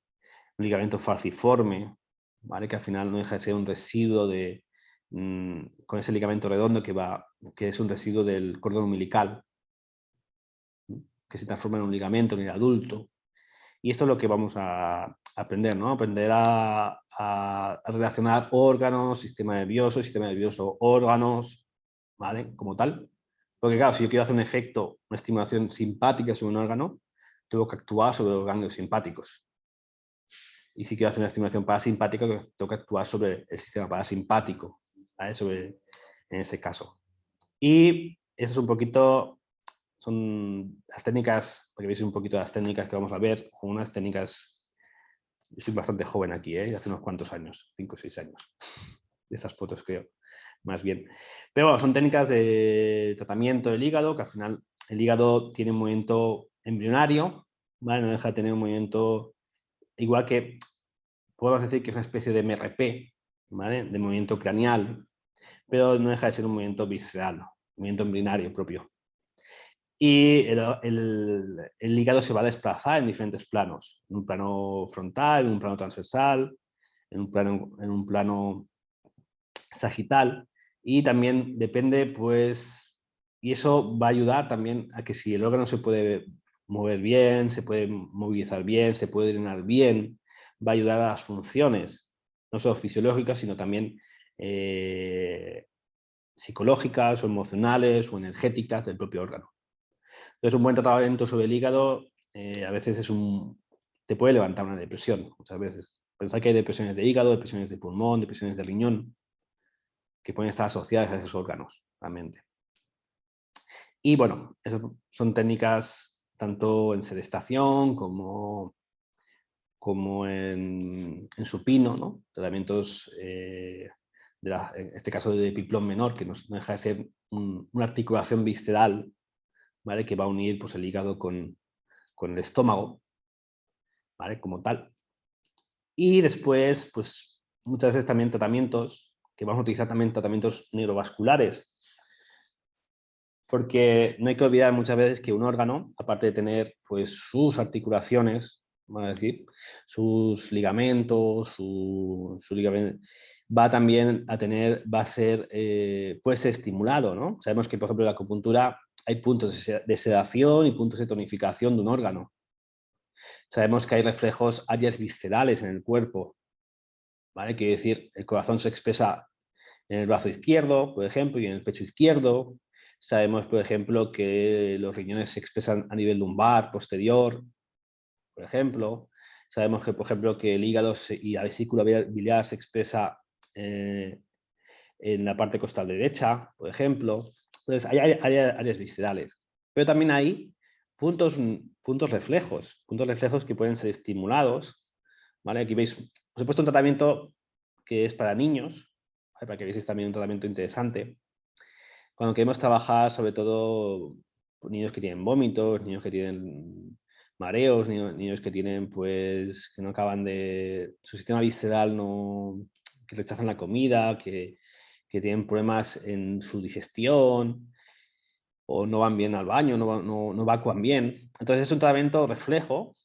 Un ligamento falciforme, ¿vale? Que al final no deja de ser un residuo de con ese ligamento redondo que es un residuo del cordón umbilical, que se transforma en un ligamento en el adulto. Y esto es lo que vamos a aprender, ¿no? Aprender a relacionar órganos, sistema nervioso, órganos, ¿vale? Como tal. Porque claro, si yo quiero hacer un efecto, una estimulación simpática sobre un órgano, tengo que actuar sobre los ganglios simpáticos. Y si quiero hacer una estimulación parasimpática, tengo que actuar sobre el sistema parasimpático, ¿vale? En este caso. Y eso es un poquito, son las técnicas, para que veáis un poquito las técnicas que vamos a ver, son unas técnicas, yo soy bastante joven aquí, de hace unos cuantos años, 5 o 6 años, de estas fotos creo, más bien. Pero bueno, son técnicas de tratamiento del hígado, que al final el hígado tiene un movimiento embrionario, ¿vale? No deja de tener un movimiento, igual que podemos decir que es una especie de MRP, ¿vale? De movimiento craneal, pero no deja de ser un movimiento visceral, un movimiento embrionario propio. Y el hígado se va a desplazar en diferentes planos, en un plano frontal, en un plano transversal, en un plano sagital, y también depende, pues, y eso va a ayudar también a que si el órgano se puede mover bien, se puede movilizar bien, se puede drenar bien, va a ayudar a las funciones, no solo fisiológicas, sino también psicológicas o emocionales o energéticas del propio órgano. Entonces, un buen tratamiento sobre el hígado a veces te puede levantar una depresión, muchas veces. Pensad que hay depresiones de hígado, depresiones de pulmón, depresiones de riñón, que pueden estar asociadas a esos órganos, realmente. Y bueno, eso son técnicas tanto en sedestación como en supino, ¿no? Tratamientos, en este caso de epiplón menor, que no deja de ser una articulación visceral, ¿vale? Que va a unir, pues, el hígado con el estómago, ¿vale? Como tal. Y después, pues, muchas veces también tratamientos, que vamos a utilizar también tratamientos neurovasculares, porque no hay que olvidar muchas veces que un órgano, aparte de tener, pues, sus articulaciones, vamos a decir, sus ligamentos, va también a tener, va a ser, puede ser estimulado, ¿no? Sabemos que, por ejemplo, en la acupuntura hay puntos de sedación y puntos de tonificación de un órgano. Sabemos que hay reflejos, áreas viscerales en el cuerpo, ¿vale? Quiere decir, el corazón se expresa en el brazo izquierdo, por ejemplo, y en el pecho izquierdo. Sabemos, por ejemplo, que los riñones se expresan a nivel lumbar, posterior, por ejemplo. Sabemos que, por ejemplo, que el hígado y la vesícula biliar se expresa en la parte costal derecha, por ejemplo. Entonces, hay áreas viscerales. Pero también hay puntos reflejos que pueden ser estimulados, ¿vale? Aquí veis, os he puesto un tratamiento que es para niños, ¿vale? Para que veáis también un tratamiento interesante. Cuando queremos trabajar, sobre todo, niños que tienen vómitos, niños que tienen mareos, niños que tienen, pues, que no acaban de, su sistema visceral no, que rechazan la comida, que tienen problemas en su digestión o no van bien al baño, no evacuan bien. Entonces es un tratamiento reflejo,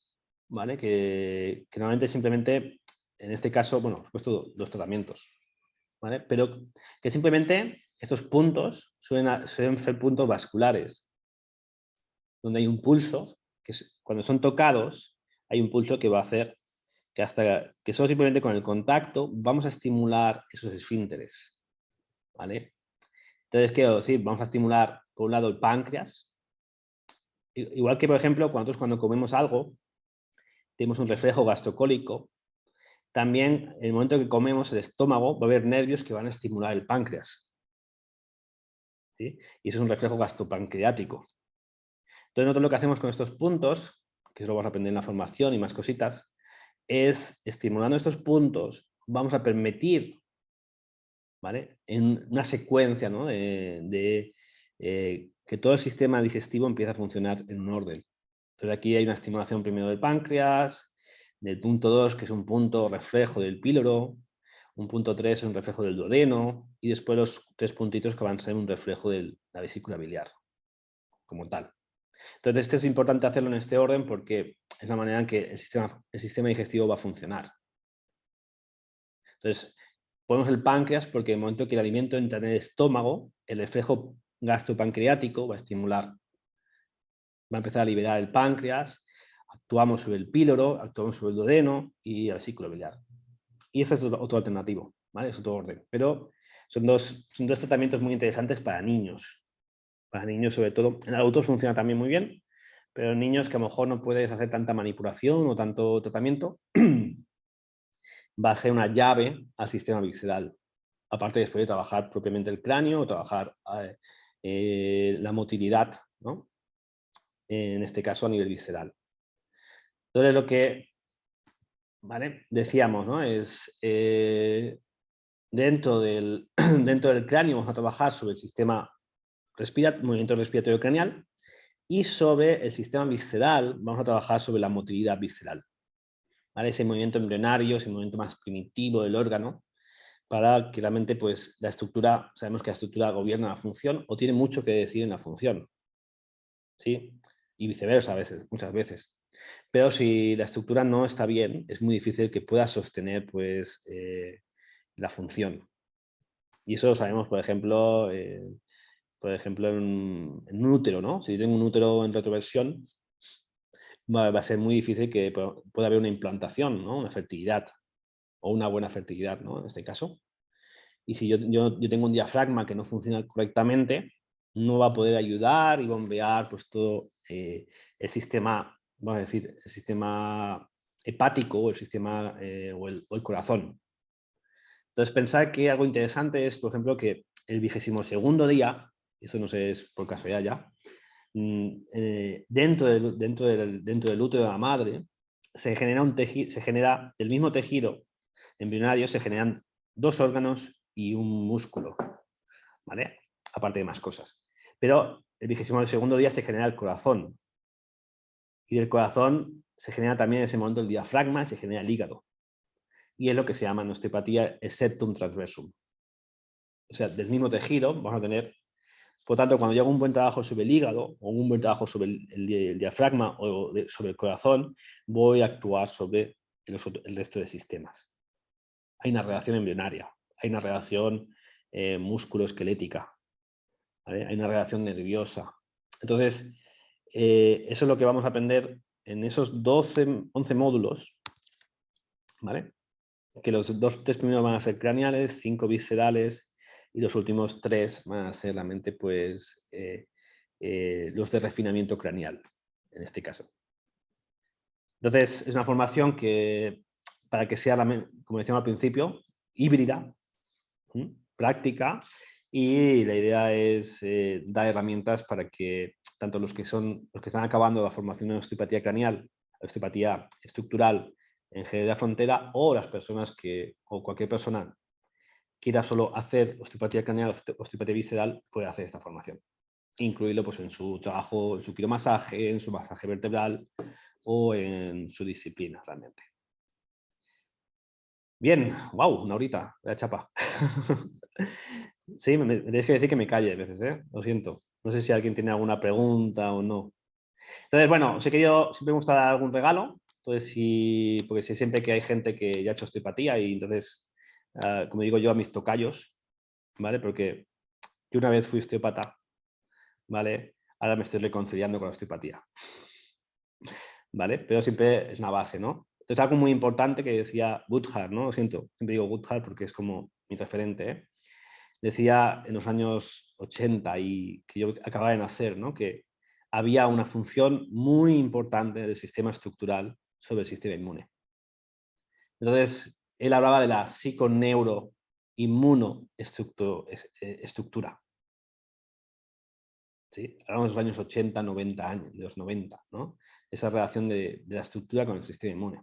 ¿vale? Que normalmente simplemente, en este caso, bueno, he puesto dos tratamientos, ¿vale? Pero que simplemente estos puntos suelen ser puntos vasculares, donde hay un pulso, cuando son tocados, hay un pulso que va a hacer que solo simplemente con el contacto vamos a estimular esos esfínteres, ¿vale? Entonces, quiero decir, vamos a estimular, por un lado, el páncreas, igual que, por ejemplo, cuando comemos algo, tenemos un reflejo gastrocólico, también en el momento que comemos el estómago va a haber nervios que van a estimular el páncreas, ¿sí? Y eso es un reflejo gastropancreático. Entonces, nosotros lo que hacemos con estos puntos, que eso lo vamos a aprender en la formación y más cositas, es estimulando estos puntos, vamos a permitir, ¿vale? En una secuencia, ¿no? Que todo el sistema digestivo empiece a funcionar en un orden. Entonces aquí hay una estimulación primero del páncreas, del punto 2, que es un punto reflejo del píloro, un punto 3 es un reflejo del duodeno, y después los 3 puntitos que van a ser un reflejo de la vesícula biliar, como tal. Entonces, este es importante hacerlo en este orden porque es la manera en que el sistema digestivo va a funcionar. Entonces, Ponemos el páncreas porque en el momento que el alimento entra en el estómago, el reflejo gastropancreático va a estimular, va a empezar a liberar el páncreas, actuamos sobre el píloro, actuamos sobre el duodeno y el vesículo biliar. Y ese es otro alternativo, ¿vale? Es otro orden. Pero son dos tratamientos muy interesantes para niños. Para niños, sobre todo. En adultos funciona también muy bien, pero en niños que a lo mejor no puedes hacer tanta manipulación o tanto tratamiento, va a ser una llave al sistema visceral. Aparte después de trabajar propiamente el cráneo o trabajar la motilidad, ¿no? En este caso a nivel visceral. Entonces lo que, ¿vale? Decíamos, ¿no? Es dentro del cráneo vamos a trabajar sobre el sistema movimiento respiratorio craneal y sobre el sistema visceral vamos a trabajar sobre la motilidad visceral. ¿Vale? Ese movimiento embrionario, ese movimiento más primitivo del órgano, para que realmente pues, la estructura, sabemos que la estructura gobierna la función o tiene mucho que decir en la función. ¿Sí? Y viceversa a veces, muchas veces. Pero si la estructura no está bien, es muy difícil que pueda sostener pues, la función. Y eso lo sabemos, por ejemplo, en un útero, ¿no? Si tengo un útero en retroversión, va a ser muy difícil que pueda haber una implantación, ¿no? Una fertilidad o una buena fertilidad, ¿no? En este caso. Y si yo tengo un diafragma que no funciona correctamente, no va a poder ayudar y bombear pues, todo el sistema, vamos a decir, el sistema hepático o el sistema o el corazón. Entonces, pensar que algo interesante es, por ejemplo, que el 22º día, eso no sé, es por casualidad ya, dentro del útero de la madre, se genera del mismo tejido embrionario, se generan dos órganos y un músculo, ¿vale? Aparte de más cosas. Pero el 22º día se genera el corazón. Y del corazón se genera también en ese momento el diafragma y se genera el hígado. Y es lo que se llama en osteopatía el septum transversum. O sea, del mismo tejido vamos a tener. Por tanto, cuando yo hago un buen trabajo sobre el hígado o un buen trabajo sobre el diafragma o sobre el corazón, voy a actuar sobre el resto de sistemas. Hay una relación embrionaria, hay una relación músculo-esquelética, ¿vale? Hay una relación nerviosa. Entonces, eso es lo que vamos a aprender en esos 11 módulos, ¿vale? Que los 3 primeros van a ser craneales, 5 viscerales y los últimos 3 van a ser realmente pues, los de refinamiento craneal, en este caso. Entonces, es una formación que, para que sea, como decíamos al principio, híbrida, práctica, y la idea es dar herramientas para que tanto los que están acabando la formación en osteopatía craneal, osteopatía estructural en Jerez Frontera, o las personas o cualquier persona quiera solo hacer osteopatía craneal, osteopatía visceral, puede hacer esta formación. Incluirlo pues, en su trabajo, en su quiromasaje, en su masaje vertebral o en su disciplina realmente. Bien, wow, una horita, la chapa. Sí, me tienes que decir que me calle a veces, ¿eh? Lo siento. No sé si alguien tiene alguna pregunta o no. Entonces, bueno, siempre me gusta dar algún regalo. Entonces, porque sé siempre que hay gente que ya ha hecho osteopatía y entonces, como digo yo a mis tocayos, ¿vale? Porque yo una vez fui osteópata, ¿vale? Ahora me estoy reconciliando con la osteopatía, ¿vale? Pero siempre es una base, ¿no? Entonces, algo muy importante que decía Goodhart, ¿no? Lo siento, siempre digo Goodhart porque es como mi referente, ¿eh? Decía en los años 80 y que yo acababa de nacer, ¿no? Que había una función muy importante del sistema estructural sobre el sistema inmune. Entonces, él hablaba de la psiconeuroinmunoestructura. ¿Sí? Hablamos de los años 80, 90 años, de los 90, ¿no? Esa relación de la estructura con el sistema inmune.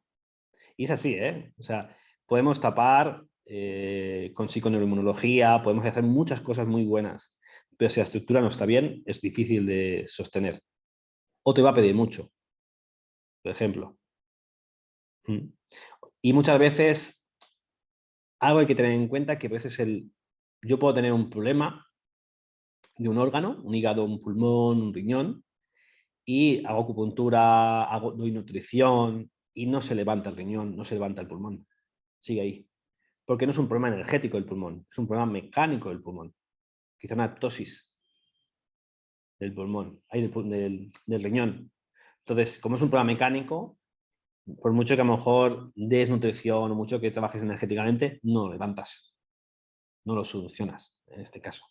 Y es así, ¿eh? O sea, podemos tapar con psiconeuroinmunología, podemos hacer muchas cosas muy buenas, pero si la estructura no está bien, es difícil de sostener. O te va a pedir mucho, por ejemplo. Y muchas veces, algo hay que tener en cuenta que a veces yo puedo tener un problema de un órgano, un hígado, un pulmón, un riñón, y hago acupuntura, doy nutrición y no se levanta el riñón, no se levanta el pulmón. Sigue ahí. porque no es un problema energético del pulmón, es un problema mecánico del pulmón. Quizá una ptosis del pulmón, del riñón. Entonces, como es un problema mecánico, por mucho que a lo mejor des nutrición o mucho que trabajes energéticamente, no lo levantas, no lo solucionas en este caso.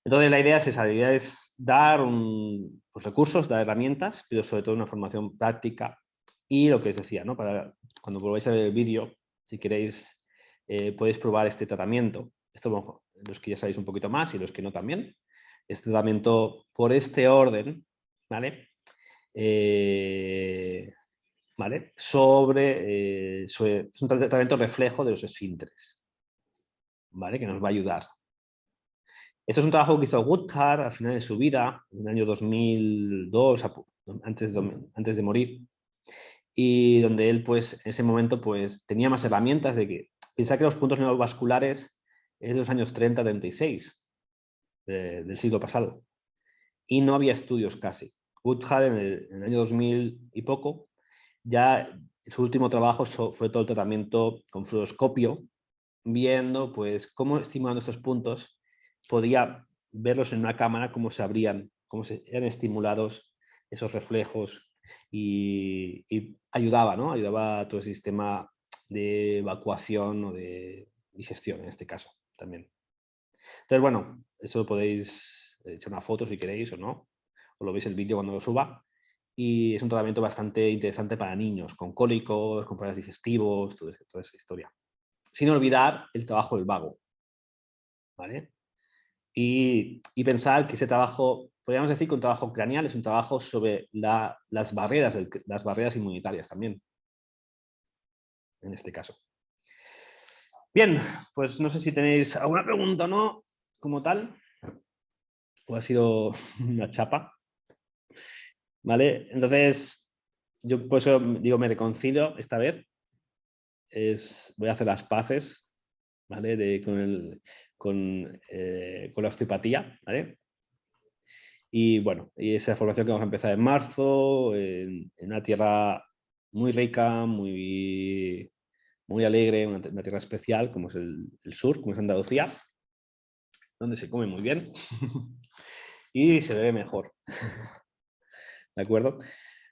Entonces la idea es esa, la idea es dar pues, recursos, dar herramientas, pero sobre todo una formación práctica y lo que os decía, ¿no? Para cuando volváis a ver el vídeo, si queréis, podéis probar este tratamiento. Esto los que ya sabéis un poquito más y los que no también. Este tratamiento por este orden, ¿vale? ¿Vale? Es un tratamiento reflejo de los esfínteres, ¿vale? Que nos va a ayudar. Esto es un trabajo que hizo Woodhard al final de su vida, en el año 2002, antes de morir, y donde él, pues, en ese momento, pues, tenía más herramientas de que... Piensa que los puntos neovasculares es de los años 30, 36 del siglo pasado, y no había estudios casi. Woodhard en el año 2000 y poco, ya su último trabajo fue todo el tratamiento con fluoroscopio, viendo, pues, cómo estimulando estos puntos podía verlos en una cámara, cómo se abrían, cómo se eran estimulados esos reflejos y ayudaba, ¿no? Ayudaba a todo el sistema de evacuación o de digestión, en este caso, también. Entonces, bueno, eso lo podéis echar una foto si queréis o no, o lo veis el vídeo cuando lo suba. Y es un tratamiento bastante interesante para niños, con cólicos, con problemas digestivos, toda esa historia. Sin olvidar el trabajo del vago, ¿vale? Y pensar que ese trabajo, podríamos decir que un trabajo craneal es un trabajo sobre las barreras inmunitarias también, en este caso. Bien, pues no sé si tenéis alguna pregunta o no, como tal, o ha sido una chapa, ¿vale? Entonces, yo por eso digo, me reconcilio esta vez, voy a hacer las paces, ¿vale? Con la osteopatía, ¿vale? Y bueno, y esa formación que vamos a empezar en marzo, en una tierra muy rica, muy alegre, una tierra especial, como es el sur, como es Andalucía, donde se come muy bien y se bebe mejor. ¿De acuerdo?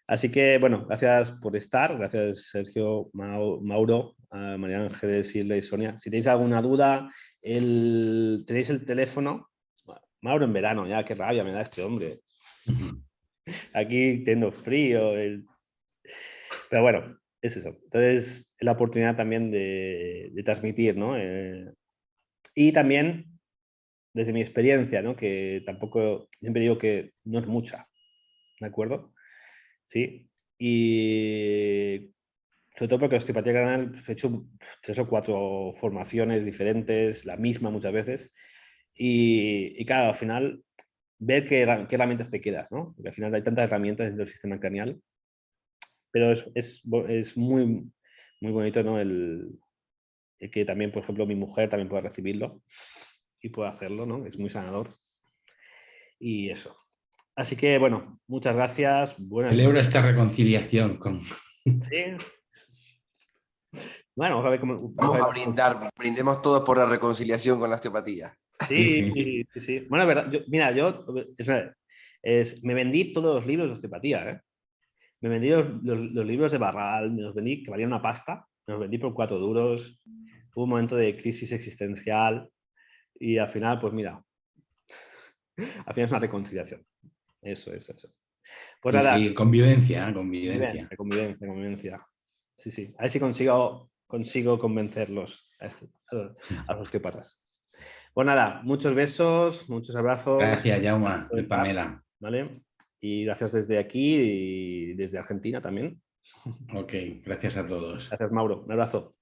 Así que, bueno, gracias por estar. Gracias, Sergio, Mauro, a María Ángeles, Silvia y Sonia. Si tenéis alguna duda, tenéis el teléfono. Mauro en verano, ya, qué rabia me da este hombre. Aquí tengo frío. Pero bueno, es eso. Entonces, es la oportunidad también de transmitir, ¿no? Y también, desde mi experiencia, ¿no? Que tampoco, siempre digo que no es mucha, ¿de acuerdo? Sí. Y sobre todo porque osteopatía craneal he hecho 3 o 4 formaciones diferentes, la misma muchas veces. Y claro, al final, ver qué herramientas te quedas, ¿no? Porque al final hay tantas herramientas dentro del sistema craneal, pero es muy, muy bonito, ¿no? El que también, por ejemplo, mi mujer también pueda recibirlo y pueda hacerlo, ¿no? Es muy sanador. Y eso. Así que, bueno, muchas gracias. Buenas Celebro noches. esta reconciliación con... Sí. Bueno, vamos a ver Vamos a brindar, brindemos todos por la reconciliación con la osteopatía. Sí, sí, sí. Bueno, es verdad. Mira, me vendí todos los libros de osteopatía, ¿eh? Me vendí los libros de Barral, me los vendí, que valían una pasta, me los vendí por 4 duros. Hubo un momento de crisis existencial y al final, pues mira, al final es una reconciliación. Eso. Pues Sí, nada, sí, convivencia, convivencia. convivencia. Sí, sí. A ver si consigo convencerlos a los osteópatas. Pues nada, muchos besos, muchos abrazos. Gracias, Jauma Por y estar, Pamela. ¿vale? Y gracias desde aquí y desde Argentina también. Ok, gracias a todos. Gracias, Mauro. Un abrazo.